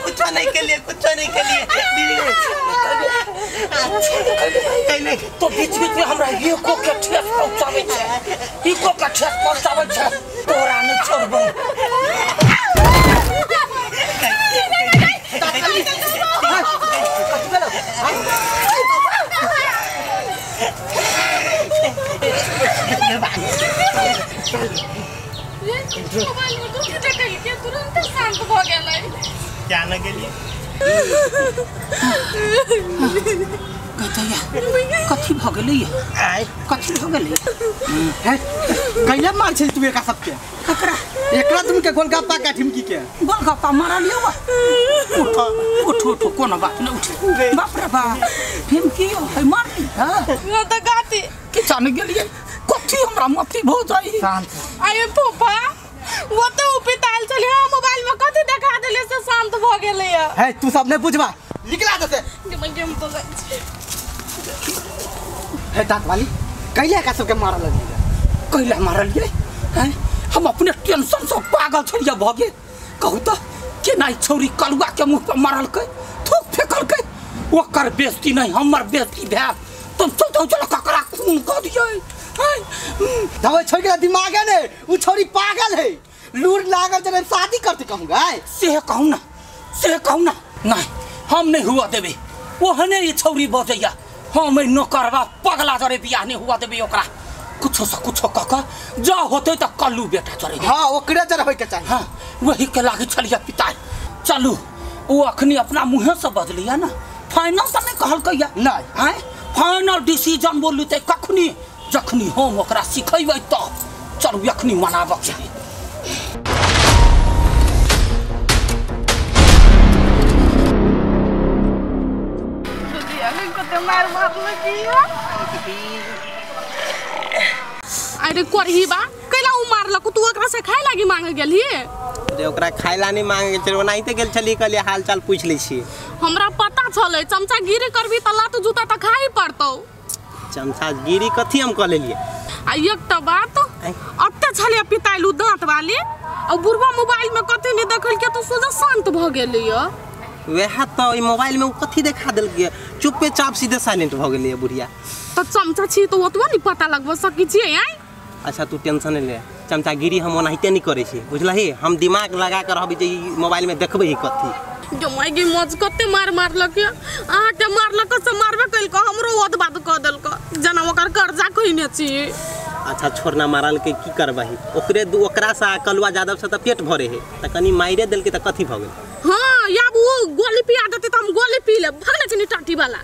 कुछ नहीं के लिए तो बीच में हमरा ये को के ठेस पहुंचावे छे ई को के ठेस पहुंचावे छे तोरा नहीं छोड़बो मोबाइल में तो देख के तुरंत शांत हो गेलै क्या न के लिए कथी भ गेलै कथी भ गेलै कैला मार छै तू एका सबके ककरा एकरा तुम के गोलगप्पा का ठिमकी के गोलगप्पा मारा लियो उठ कोनो बात नहीं उठ बाप रे बाप ठिमकी है मार ली हां मैं तो गाती कि जान गेलिए कथी हमरा मती भ जाई शांत अरे पापा वो तो उपिताल चले मोबाइल में कथी देखा देले से शांत भ गेलै है तू सब नहीं बुझबा निकला दे से गेम तो है दांत वाली कैला का सबके मारल लगी कैला मारल गे हैं हम अपने टेंशन से पागल छलिया भगे कहू तो के नाई छौरी कलुआ के मुंह पर मारल के थूक फेकल के ओकर बेइज्जती नहीं हमर बेइज्जती भै तुम तो चलो ककरा खून क दिए हैं दवाई छोड़ के दिमाग है ने वो छोरी पागल है लूर लागल जब शादी करते कहूंगा से कहू ना नहीं हम नहीं हुआ देबे ओहने ये छौरी बजैया हम न करबा पगला जरे बियाह नहीं हुआ देबे ओकरा कुछो से कुछो कक जा होते त कल्लू बेटा चले हां ओकरे जरा होय के चाहिए हां वही के लागी छलिया पिता चलू वो अखनी अपना मुंह से बदलिया ना फाइनल से नहीं कहल कहिया नहीं हैं फाइनल डिसीजन बोलू ते कखनी जखनी हम ओकरा सिखैबै त चलू अखनी मनाबक चाहिए अरे करही बा कैला उ मारलक तू ओकरा से खाए लागी मांगे गेली रे ओकरा खाइला नहीं मांगे चल ओनाइते गेल छली कहलिए हाल चाल पूछ लै छी हमरा पता छले चमचा गिरी करबी त लात जूता त खाई पड़तौ चमचा गिरी कथी हम क लेलिए आ एकटा बात अत्ते छले पिताइलू दांत वाली और बुढ़वा मोबाइल में कथी नहीं देखल के तो सोजा शांत भ गेलै वह तो ई मोबाइल में कथी देखा देल के चुपे चाप सीधे साइलेंट भ गेलै बुढ़िया तो चमचा छी तो ओतबो नहीं पता लगबो सकी छी आई अच्छा तू टेंशन नहीं ले चमचागिरी हम ओनाहिते नहीं करे छी बुझलही हम दिमाग लगा कर रहबी जे ई मोबाइल में देखबै ही कथी जो माइगी मज कते मारलक आ के मारलक से मारबे कइल को हमरो ओद बात क देल को जना ओकर कर्जा कइने छी अच्छा छोड़ना मारल के की करबही ओकरे ओकरा सा कलुआ यादव से त पेट भरे है त कनी माइरे देल के त कथी भ गेल हां या वो गोली पिया देते त हम गोली पी ले भगले छी टाटी वाला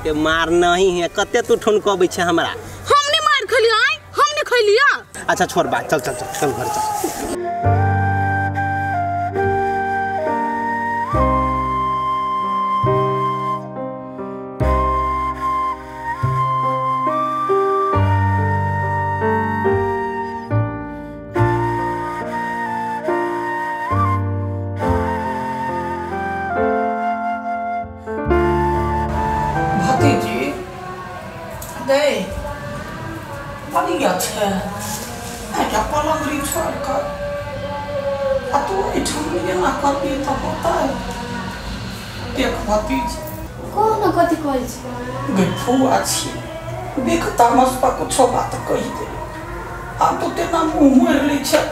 के मार नहीं है कते तू ठुन कहबै छै हमरा हमने मार खली आई हमने खलिया अच्छा छोड़ बात चल चल चल चल घर चल भतीजी दे बढ़िया छे क्या पलंगरी छोड़ कर तू ये ना कर दिए तो होता है देख भतीजी कौन कथी कहै छी गे फुआ छी देख तामस पर कुछ बात कही दे हम तो तेना मुंह मोड़ ली छे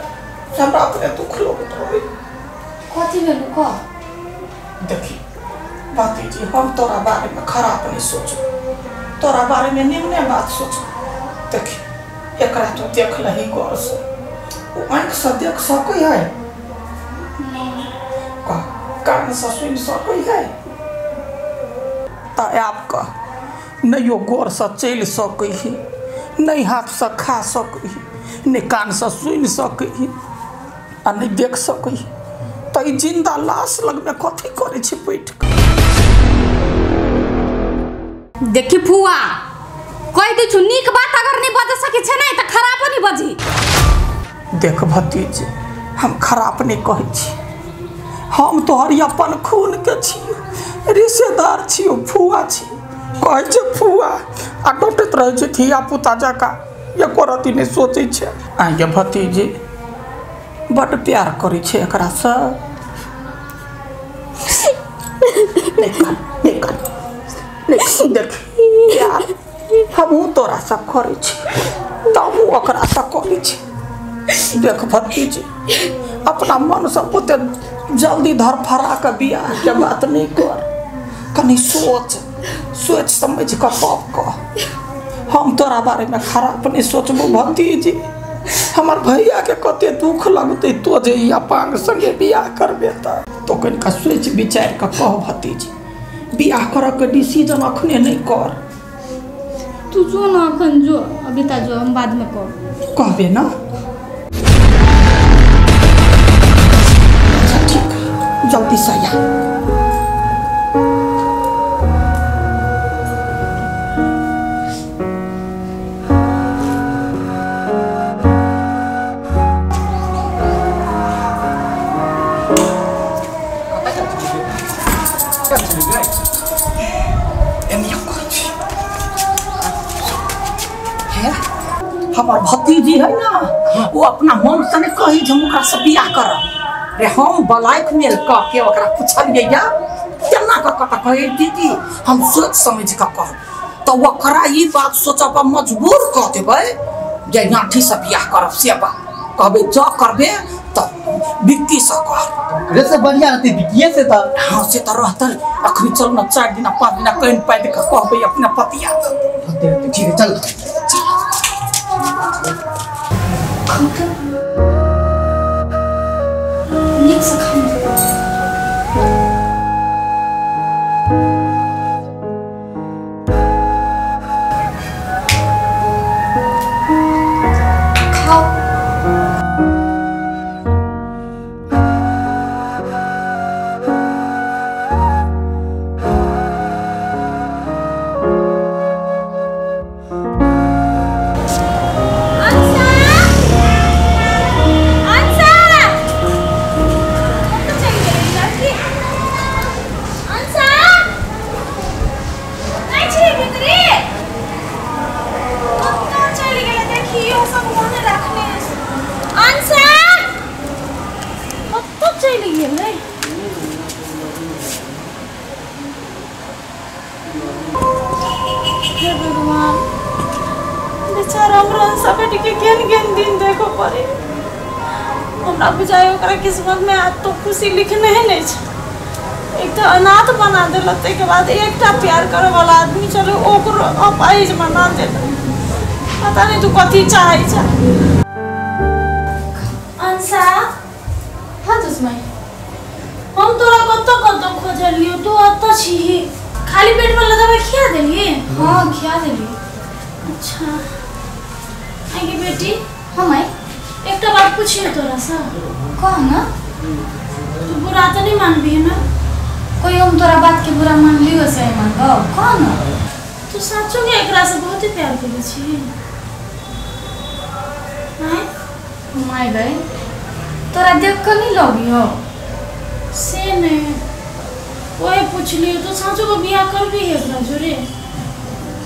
हमरा पे दुख लगत रहे कथी भेलु क देखी भतीजी हम तोरा बारे में खराब नहीं सोचो तोरा बारे में निम्न बात सोचो देखी एकरा तू देख लही गौर से वो आँख से देख सकै है कान से सुन सकै है तो आपका नहीं यो गौर से चल सकै है नहीं हाथ से खा सकै है नहीं कान से सुन सकै है आ नहीं देख सकै है तो जिंदा लाश लग में कथी करे छी बैठ के देखी फुआ कह दी छु नीक बात अगर नहीं बज सके छे नहीं तो खराब नहीं बजी देख भतीजी हम खराब नहीं कहै छी हम तोहर अपन खून के छी रिश्तेदार छी फुआ छी कहै छै फुआ आ डटैत रहै छै धिया पुता जका एको रति नहीं सोचै छै आ ये भतीजी बड़ प्यार करै छै एकरा से देख प्यार हमहूँ तोरा से करै छी तब ओकरा से करै छी देख भतीजी अपना मन से ओते जल्दी धरफरा के बियाह के बात नहीं कर कनी सोच समझ के तब कह हम तोरा बारे में खराब नहीं सोचबो भतीजी हमार भैया के कते दुख लगते तो जे अपांग संगे बियाह करबे तो कनिका सोच विचार के कह भतीजी बियाह कर के डिसीजन अखने नहीं कर तू जो ना अखन जो अभी ता जो हम बाद में कहबे ना ठीक जल्दी से आ हमार भतीजी है ना वो अपना मन से कही हम ओकरा से बियाह कर रे हम बलाइक मेल कह के ओकरा पूछलिए या केना कह कहे दीदी हम सोच समझ के कह तो ओकरा ई बात सोचब मजबूर कह देबै जे नाठी से बियाह करब से बात कहबे जा करबे तो बिक्की से कर रे से बढ़िया रहते बिक्कीए से त हां से त रहतल अखनी चल ना 4 दिन 5 दिन कहीं पैद के कहबे अपना पतिया ठीक है चल नीक से खाना खाओ बेचारा हमरा सब बेटी के केन दिन देखो पड़े हमरा बुझाय ओकरा किस्मत में आज तो खुशी लिखने है नहीं छै एक तो अनाथ बना देलक ते के बाद एकटा प्यार करे वाला आदमी चलो ओकरो अपाहिज बना देलक पता नहीं तू कथी चाहै छ अंसा हाँ दुश्मन हम तोरा कत्तो खोजलियो तू अत्ता छी खाली पेट में लगा खिया देली हाँ खिया देली अच्छा आगे बेटी हम आई एक बात पूछिए तोरा सा कह ना तू बुरा तो नहीं मानबी है ना कोई हम तोरा बात के बुरा मान लियो से मान गो कह ना तू सचो के एकरा से बहुत ही प्यार करे छी हैं माय गए तोरा देख के नहीं लगियो से ने कोई पूछ लियो तो सचो को बियाह कर भी है एकरा जोरे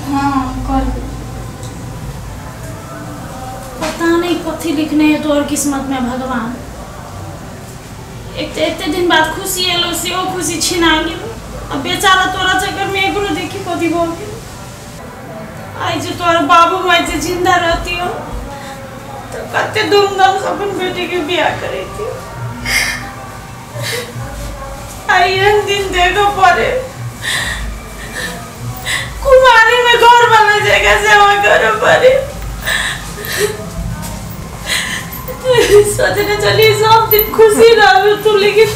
हाँ कर दे। पता नहीं कथी लिखने है तोर किस्मत में भगवान। एक तो इतने दिन बाद खुशी एलो से वो खुशी छिना गेल। अब बेचारा तोरा चक्कर में एकरो देखी कथी हो गेल। आई जो तोर बाबू माई जे जिंदा रहती हो तो कते धूमधाम से अपन बेटी के ब्याह करे थी। आई दिन देखो पड़े कुमारी में घर बना जगह सेवा करो पड़े। सोचने चली सब दिन खुशी रहो तू लेकिन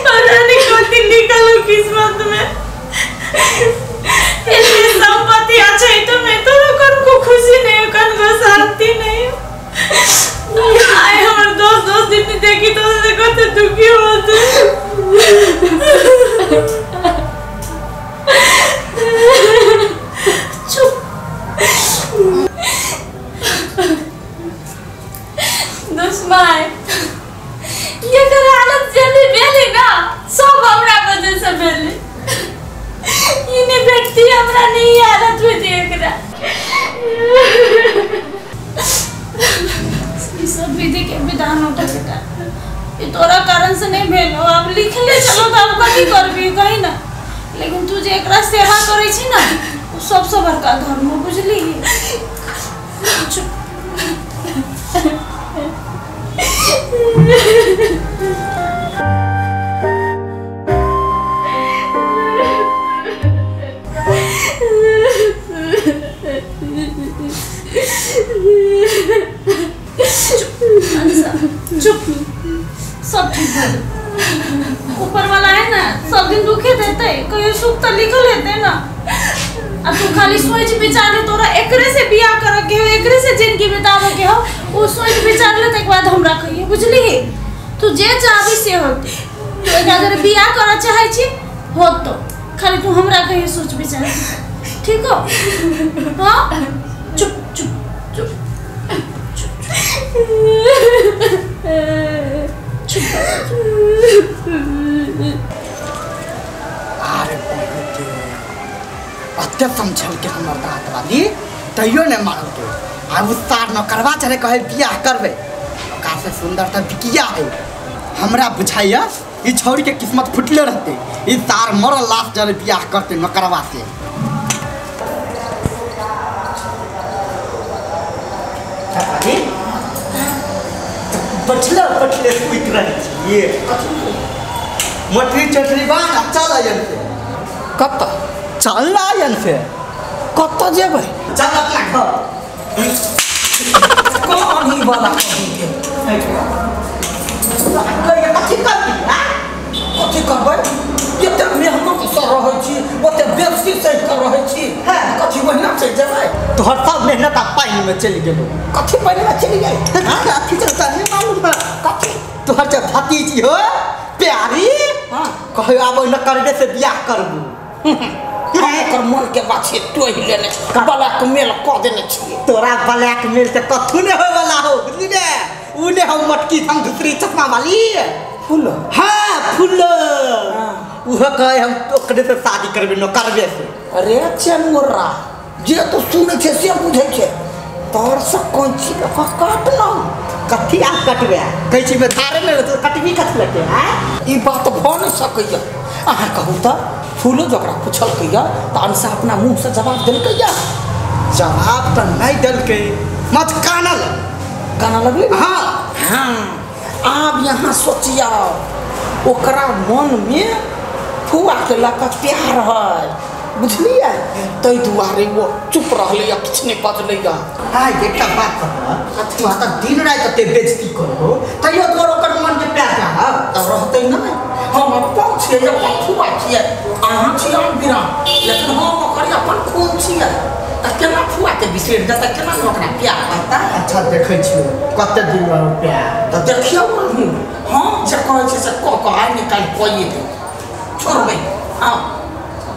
पता नहीं कौन दिन निकलो किस्मत में। इतनी संपत्ति अच्छा ही तो मैं तो कौन को खुशी नहीं हो कौन को शांति नहीं हो। आए हमारे दोस्त दिन देखी तो उससे कते दुखी होते। चुप दुश्मन ये कर हालत जल्दी बेली ना सब हमरा वजह से बेली। इन्हें व्यक्ति हमरा नहीं हालत में देख रहा। सब विधि के विधान होता बेटा ये तोरा कारण से नहीं भेलो। अब लिख ले चलो तो अब कथी करबी कहीं ना। लेकिन तू जे एकरा सेवा करे छी ना वो सबसे बड़का धर्म बुझली। चुप सब ठीक है। ऊपर वाला है ना सब दिन दुखे देते कहीं सुख तो लिख लेते ना। अब तू खाली सोच विचार ले तोरा एकरे से बियाह कर के हो एकरे से जिंदगी बितावे के हो वो सोच विचार ले तक बाद हमरा कहिए बुझली। तू जे चाहबी से होते तो अगर बियाह करा चाहे छी हो तो खाली तू हमरा कहिए सोच विचार ठीक हो। हां चुप चुप चुप अरे अत्य समझल के हमर दांत वाली तैयो ने मारल के अब उतार न करवा चले कहे बियाह करबे का से सुंदर त बिकिया है। हमरा बुझाइया ई छौरी के किस्मत फुटले रहते ई तार मरल लाश जरे बियाह करते न करवा से। बटले सुत रहे ये मटरी चटरी बात चल आयन से कत चल आयन से कत जेबै चल अपना घर कौन ही वाला कथी करबै कते मेहनत से रहै छी ओते बेसी से कर रहै छी कथी महिना चल जेबै तोहर सब मेहनत आ पानी में चली गेलो। कथी महिना चली जाए कथी चलता नहीं मालूम है कथी तोहर जब भतीजी हो प्यारी कहे आब न करबे से बियाह करबू एकर मन के बात छै टोहि लेने ब्लैक मेल क देने छियै। तोरा ब्लैक मेल से कथू ने होय वाला हो बुझली ने उ ने हम मटकी हम दूसरी चश्मा वाली फूल हां फूल उह कहे हम ओकरे से शादी करबे न करबे से। अरे चेनोरा जे तो सुनै छै से बुझै छै तोर से कोन चीज काट न कथी आ कटबे कहै छी में धारे ने तो कटबी कथ लगे हैं ई बात भ न सकैया। अहाँ कहू त फूलो जकरा पूछल कहिया त अंसा अपना मुंह से जवाब देलकैया। जवाब तो नहीं देलकै मत कानल गाना लगले हां हां आप यहाँ सोचिया ओकरा मन में फुआ के लका प्यार है बुझलिए तै दुआरे वो चुप रहले या कुछ नहीं बजलैया। हां एकटा बात कह तू हाथ दिन रात ते बेइज्जती करो तैयो तोर ओकर मन के प्यार का रहते ना हम अपन छियै अपन फुआ छियै अहाँ छियै बिना लेकिन हम ओकर अपन खून छियै त केना फुआ के बिसर देता केना ओकरा प्यार करता। अच्छा देखै छियो कते दिन रहो प्यार त देखियौ हम जे कहै छै से क आइ निकाल कोइ दे छोड़बै हां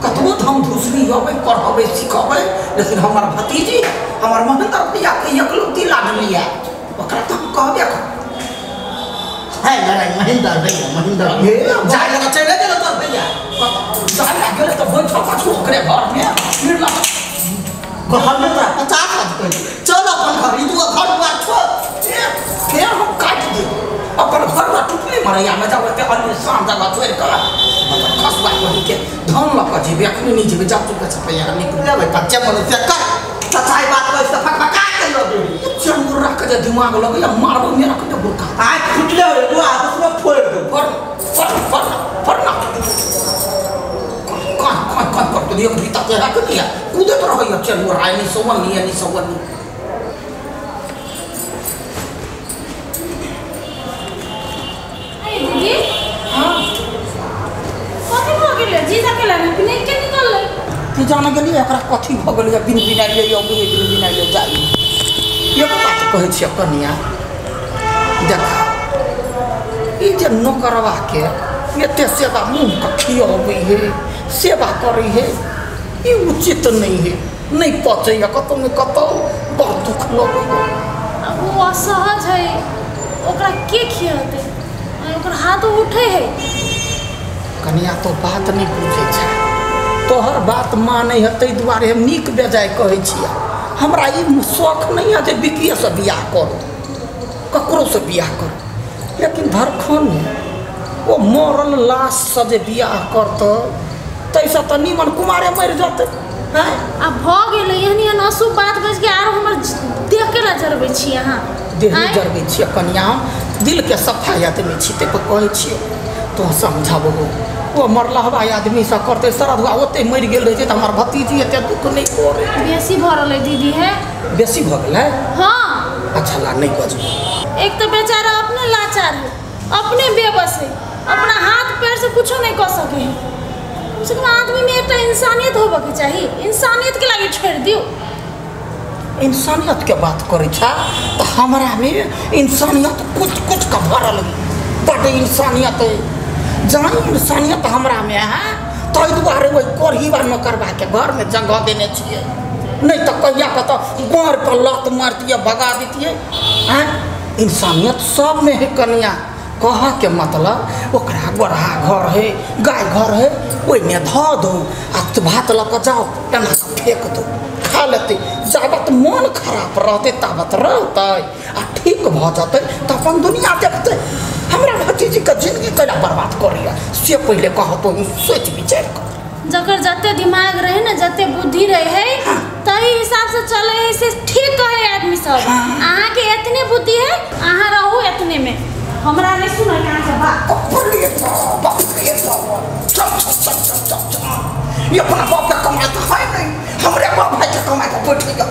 कतबो हम दूसरी होबै पढ़बै सिखबै लेकिन हमर भतीजी हमर महेंद्र भैया के एकलौती लाडली है ओकरा त हम कहबे कर है लड़ाई महेंद्र भैया महेंद्र ये जाए लगा चले गेल तो भैया जाए गेल तो बोल छपा ओकरे घर में फिर घर में तोरा 50 हाथ कर चल अपन घर ई तू घर द्वार छोड़ फिर हम काट दे अपन घर में टुकड़ी मरैया में जाओ ते अन्य शाम जगह छोड़ कर मतलब खसवा कोही के धन लक जीवे अखनी नहीं जीवे जा तू के छपैया निकल ले भाई बच्चे मनुष्य कर सच्चाई बात को इस फकफका के लो दे चंगुर रख के दिमाग लगे या मारबो मेरा के बुरका आज फुटले हो तू आपस में फोड़ दे फर ना कौन कर तो दियो भीतर के रख दिया कूदे तो रहो या चंगुर आए नहीं सोवन नहीं सोवन दीदी हाँ कथी भ गेलै जीजा के लाने बिना के निकल ले तू जाने के लिए एकरा कथी भ गेलै या बिन बिना ले यो बिन बिना ले जाई ये बात कहै छी कनिया देखा ई जे नौकरवा के एते सेवा मुंह के खियाबै है सेवा करै है ई उचित नहीं है नहीं पचे या कतो में कतो बड़ दुख लगै अब वो असहज है ओकरा के खियाते ओकर हाथ उठे है कनिया तो बात नहीं बुझे छै तोहर बात मानै है तै दुआरे हम नीक बेजाय कहै छियै हमरा ई शौक नहीं है जे बिकिए से बियाह करू ककरो से बियाह करू लेकिन धरखन वो मरल लाश से जे बियाह करतो तैसे तो नीमन कुमारे मर जाते हैं अब भ गेलै एहनी अशुभ बात बज के आरो हमर देख के ला जरबै छी अहाँ देह जरबै छी कनिया दिल के सफाई आदमी छी ते कहै छी तो समझाबो वो मरला हवाई आदमी से करते सरद हुआ ओते मर गेल रहे त हमर भतीजी एते दुख नहीं करे बेसी भ रहलै दीदी है बेसी भ गेलै हां अच्छा ला नहीं बजबो एक तो बेचारा अपने लाचार है अपने बेबस है अपना हाथ पैर से कुछ नहीं कर सके है कम से कम आदमी में एक इंसानियत होबे के चाहिए इंसानियत के लागे छोड़ दियो इंसानियत के बात करे छा तो हमरा में इंसानियत कुछ का भरल बड़ इंसानियत है जहाँ इंसानियत हमरा में है तो दुआरे वही कोरहीवा न करवा के घर में जगह देने छिए नहीं तो कहिया कत गार पर लत मारतिए भगा देतिए हैं इंसानियत सब में है कनिया कह के मतलब ओकरा गोरहा घर है गाय घर है ओहि में ध दो आ भात लक जाओ एना फेंक दो खा लेते जाबत मन खराब रहते ताबत रहते आ ठीक भ जाते तो अपन दुनिया देखते हमरा भतीजी का जिंदगी कैला बर्बाद करिया से पहले कह तो सोच विचार कर जकर जते दिमाग रहे ना जते बुद्धि रहे है तही हिसाब से चले है से ठीक कहे आदमी सब अहाँ के इतने बुद्धि है अहाँ रहो इतने में हमरा नहीं सुना कहां से बात ये अपना बाप का कमाई तो है नहीं हमरे बाप भाई का कमाई का बैठ गया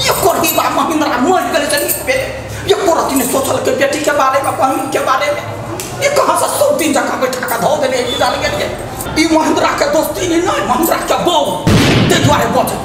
ये कोरही बा महिंद्रा मर गए चली पे ये कोरती ने सोचल के बेटी के बारे में बहन के बारे में ये कहां से 100 दिन जगह बैठा का धो देने डाल के लिए ई महिंद्रा के दोस्ती नहीं महिंद्रा के बहू ते द्वारे बच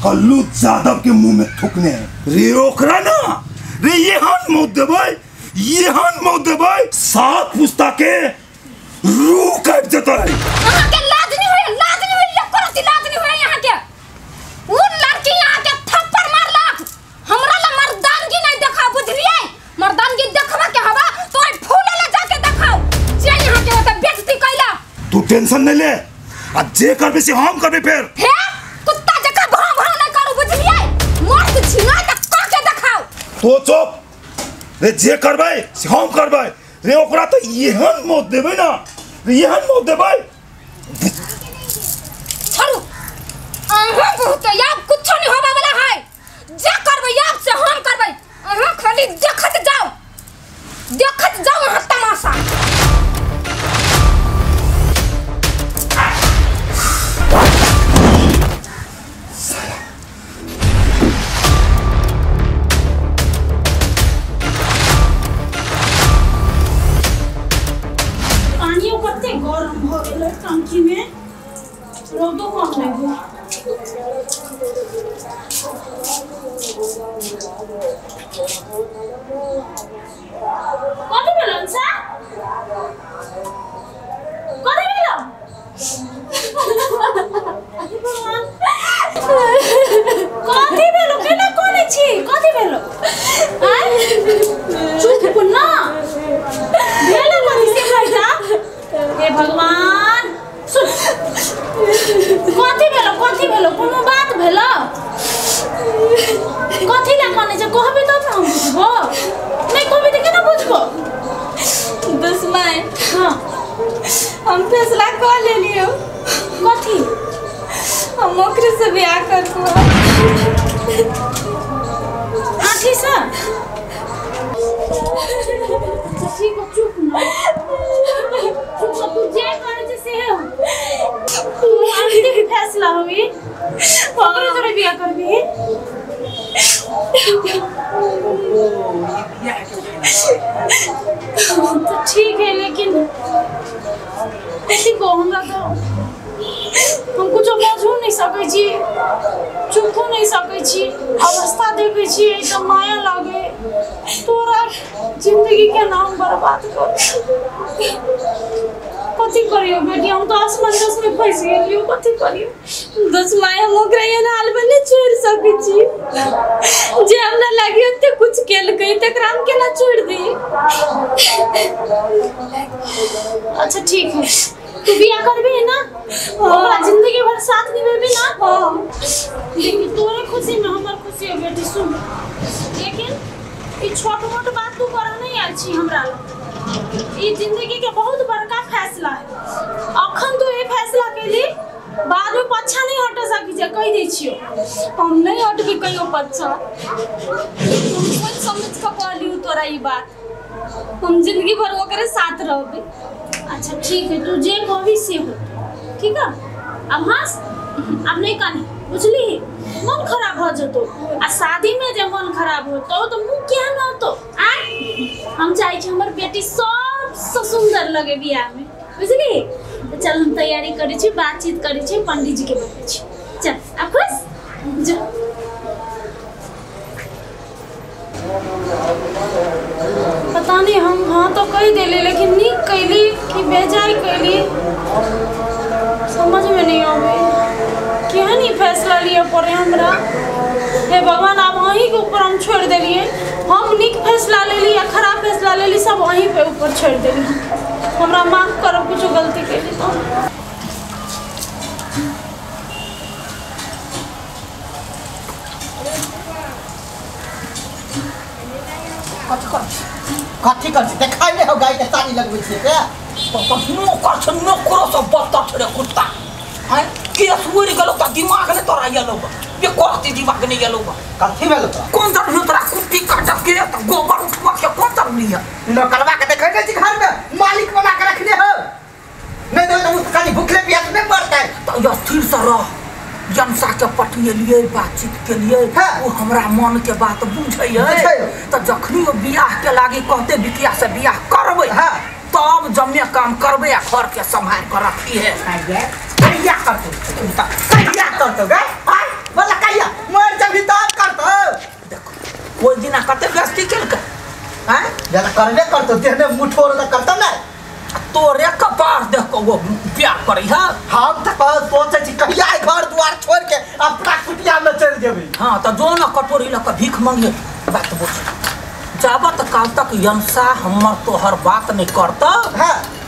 कल्लू यादव के मुंह में थूकने रे ओकरा ना रे ये हन मौत देबै सात पुस्ता के रूह काट देतै अहाँ के लाज नहीं होय ये करती लाज नहीं होय यहाँ के वो लड़की यहाँ के थप्पड़ मारलक हमरा ला मर्दानगी नहीं देखा बुझलिए मर्दानगी देखबा के हवा तो आई फूले ले जाके देखाओ जे यहाँ के ओते बेइज्जती कैला तू टेंशन नहीं ले आ जे करबे से हम करबे फिर हे कुत्ता जका भाव भाव नहीं करू बुझलिए मर्द छिना के क के देखाओ तो चुप रे जे करबे से हम करबे रे ओकरा तो एहन मौत देबै ना रे एहन मौत देबै छोड़ू होते अब कुछ नहीं होबे वाला है जे करबे अब से हम करबे अहाँ खाली देखत जाओ वहाँ तमाशा पानी कते गरम हो गेलै टंकी में रोदो कम नहीं कथी भेलन सा कथी भेलन कथी भेलो केना कोने छी कथी भेलो चुप ना भेलो कथी से भाईजा हे भगवान सुन कथी भेलो कोनो बात भेलो कथी ला कोने जे कहबे त हम बुझबो नहीं कहबे त केना बुझबो दुश्मन हां हम फैसला कर ले लियो कथी हम ओकरे से ब्याह करबो आठी सा ठीक हो चुप ना चुप तू जे करे जे से हो तू अंतिम फैसला होई ओकरे तोरे बियाह करबी तो ठीक है लेकिन ऐसी को हमरा तो हम कुछ बुझू नहीं सकै छी चुपो नहीं सकै छी अवस्था देखै छी एकदम माया लागे तोरा जिंदगी के नाम बर्बाद कर कथी करियो बेटी हम तो आसमान में फंस गेलियो कथी करियो दुश्मन हम ओकरा एना हाल में नहीं छोड़ सकै छी जे हमरा लागी ओते कुछ केल गई तकरा हम केना छोड़ दी अच्छा ठीक है तू बियाह करबी ना हमरा जिंदगी भर साथ निभाबी ना हां लेकिन तोरे खुशी में हमर खुशी है बेटी सुन लेकिन ई छोट-मोट बात तू कर नहीं आल छी हमरा ई जिंदगी के बहुत बड़का फैसला है अखन तो ये फैसला केली बाद में पछा नहीं हट सकी जे कह दे छियो हम नहीं हटबे कहियो पछा हम सोच समझ के कहलियो तोरा ई बात हम जिंदगी भर ओकरे साथ रहबे अच्छा ठीक है तू जे कहबी से हो ठीक है अब हंस अब नहीं कानी बुझली मन खराब हो जतो आ शादी में जे मन खराब हो तो मुंह क्या न तो आ हम चाहे छी हमर बेटी सबसे सुंदर लगे बियाह में बुझली तो चल हम तैयारी करै छी बातचीत करै छी पंडित जी के बताइ छी चल अब खुश जा पता नहीं हम हाँ तो कह देले लेकिन नहीं कैली कि बेजाय कैली समझ में नहीं आवे क्या नहीं फैसला लिया पड़े हमरा हे भगवान आप वहीं के ऊपर हम छोड़ देलिए हम निक फैसला ले ली या खराब फैसला ले ली सब वहीं पे ऊपर छोड़ देली हमरा माफ करो कुछ गलती के लिए तो कथी कर देखाई नहीं हो गाय के सानी लगबै छियै के नो कर नो करो सब बत्ता छड़े कुत्ता हैं केस उड़ गेलो त दिमाग ने तोरा येलो ये कोती दिमाग ने येलो कथी भेलो त कौन तर तोरा कुत्ती काट के त गोबर उठवा के कौन तर लिया न करवा के देखै नै छी घर में मालिक बना के रखने हो नहीं तो खाली भूखले प्यास में मरता है तो या स्थिर से रह जनसा के पटिए लिए बातचीत के लिए वो हमरा मन के बात बुझै त जखनी वो बियाह के लागी कहते बिटिया से बियाह करबै तब जम्मे काम करबै आ घर के संभाल कर रखी है कहिया करतो गे हाय बोला कहिया मर जभी तो करतो देखो कोई दिना कते गस्ती केलकै हैं जना करबे करतो तेने मुठोर त करतो ना तोरे कपार देख के वो प्यार करी है हम त सोचे छी कहिया घर द्वार छोड़ के अपना कुटिया में चल जेबै हां त जो न कटोरी ल के भीख मांगे बात बोल जाबत काल तक यंसा हमर तोहर बात नहीं करता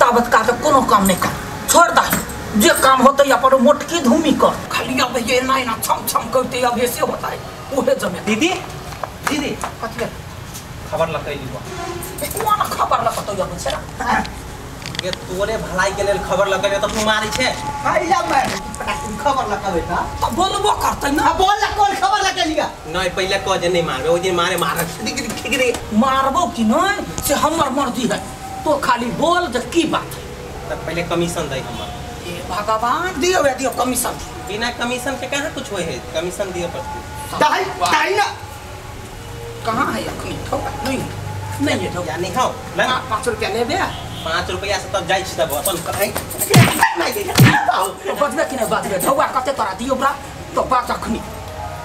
तबत काल तक कोनो काम नहीं कर छोड़ दही जे काम होते अपन मोटकी धूमी कर खाली अब ये नहीं ना छम छम करते अब ऐसे होता है ओहे जमे दीदी दीदी कथि खबर लकैली बा कौन खबर लकतो अब छरा ये तोरे भलाई के लेल खबर लगल त तू मारी छे आइला मैं पटाकी खबर लगावे था अब बोलबो करतै ना बोल ला कौन खबर लगेलिगा नहीं पहले कह जे नहीं मारबे ओ दिन मारे मारबो कि नहीं से हमर मर्जी है तो खाली बोल जे की बात है तब पहले कमीशन दे हमर ए भगवान दियो कमीशन बिना कमीशन के कहां कुछ होय है कमीशन दियो पड़ती दाई ना कहां है अखनी ठोका नहीं है ठोका जानी हो ले 5 रुपया लेबे 5 रुपया से तब जाई छी तब अपन कहे नहीं दे बजबे कि नहीं बजबे ढौआ कते तोरा दियो बरा तो बात अखनी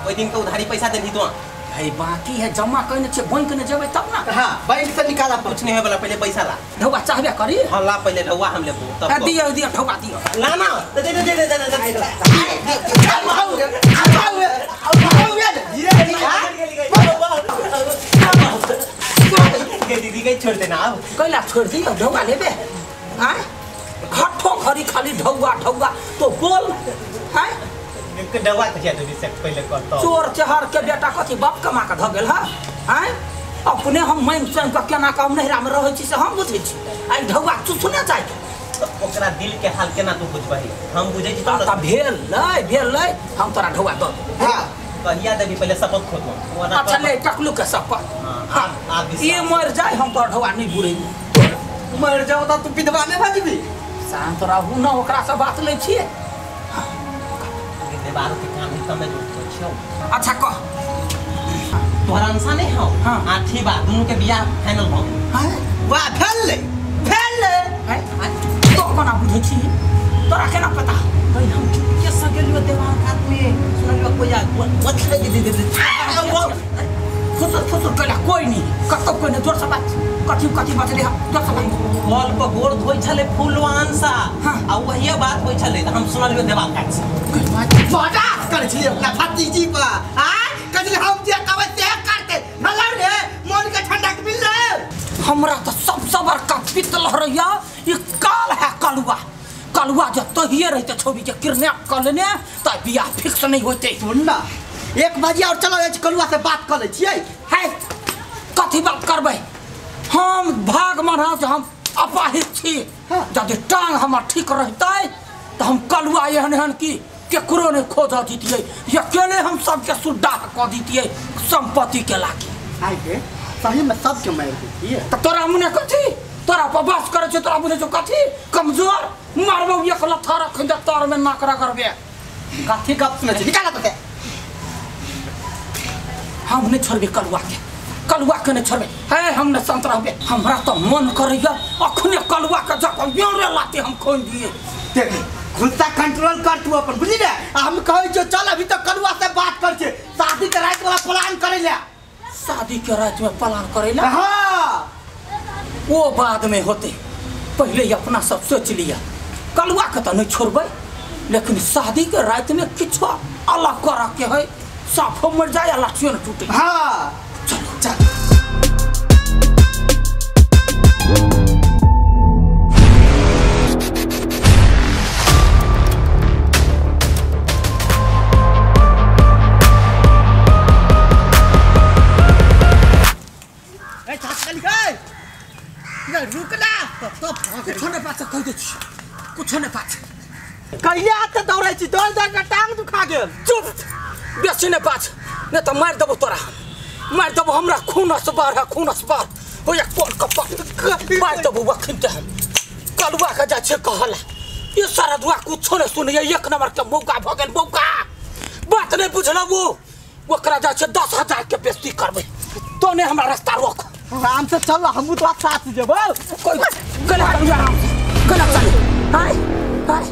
ओइ दिन के उधारी पैसा देली तो है बाकी है जमा करने छे बैंक ने जेबै तब ना हां बैंक से निकाला कुछ नहीं है वाला पहले पैसा ला ढौआ चाहबे करी हां ला पहले ढौआ हम लेबो तब दियो ढौआ दियो ला ना दे दीदी के छोड़ देना अब कैला छोड़ दियो ढौआ लेबे हैं घट्ठो खरी खाली ढौआ तो बोल हैं के ढौआ के दे से पहले करतो चोर चहर के बेटा कथी बाप कमा के ध गेल हैं अपने हम माइन स्वयं का केना काम नहिरा में रहै छी से हम बुझै छी आई ढौआ तू सुने जाय ओकरा दिल के हाल केना तू बुझबही हम बुझै छी त भेल नै हम तोरा ढौआ द हां कहिया देबी पहले शपथ खोदो अच्छा ले टकलू के शपथ हां ये मर जाए हम तोरा ढौआ नहीं बुरै मर जाओ त तू विधवा में भजबी शांत रहू ना ओकरा से बात लै छियै बारो के काम ही तमे जो छौ अच्छा कह तोरा अंसा नहीं हो हां आठी बात दोनों के बियाह फाइनल भ हैं वाह फैल ले हैं तो कोना बुझै छी तोरा केना पता भाई हम के सगेलियो देवान खात में सुनलियो कोई वत दे फुसुर कला कोई नहीं कतो कोई नहीं जोर से बात कथी बात ले हम जोर से बात कॉल पर गोड़ धोई छले फूलवान सा आ वही बात होई छले त हम सुनलियो देवाल काट से बड़ा कर छी अपना भतीजी पर हां कजले हम जे कबै से करते भला रे मन के ठंडा के मिल रहे हमरा तो सबसे बड़का पितल हरैया ये काल है कलुआ जो तहिए रहते छोबी के किडनैप कर लेने त बियाह फिक्स नहीं होते सुन ना 1 बजे और चलो कलुआ से बात कर ले छियै है कथी बात करबै हम भाग महाराज हम अपाहिज छी यदि टांग हमर ठीक रहतै तो हम कलुआ एहन की केकरो नहीं खोज दीतियै अकेले हम सबके सुड्डा कह दीतियै संपत्ति के लागी आइ के सही में सबके मार दीतियै तो तोरा मुने कथी तोरा पर बात करे छ तोरा बुझे छ कथी कमजोर मारबो एक लथा रख दे तोर में नाकरा करबे कथी गप सुनै छी निकाला तो हम नहीं छोड़बे कलुआ के नहीं छोड़बे है हम नहीं शांत रहबे हमरा तो मन करैया अखने कलुआ के जखन बेरे लाते हम खोल दिए देख गुस्सा कंट्रोल कर तू अपन बुझी रे हम कहै जो चल अभी तो कलुआ से बात कर छे शादी के रात वाला प्लान करे ले शादी के रात में प्लान करे ले हां वो बाद में होते पहले अपना सब सोच लिया कलुआ के तो नहीं छोड़बे लेकिन शादी के रात में कुछ अलग कर के है साफ मर जाए लाठियों न टूटे हां चलो चल ए छाकली गए ये रुक ना तो कुछ नहीं पाछ कह दे कुछ नहीं पाछ कहिया आते दौड़ै छी दौड़ के टांग दुखा गेल चुप बेसी नहीं पाछ नहीं तो मार देबो तोरा मार देबो हमरा खून असबार हो या कोन कपट मार देबो वखिन ते हम कलुआ के जा छे कहला ये सारा दुआ कुछ नहीं सुनिए एक नंबर के मौका भ गेल मौका बात नहीं बुझला वो ओकरा जा छे 10,000 के बेइज्जती करबे तो ने हमरा रास्ता रोक आराम से चल हम तो साथ जेबो कोई गलत चल हाय हाय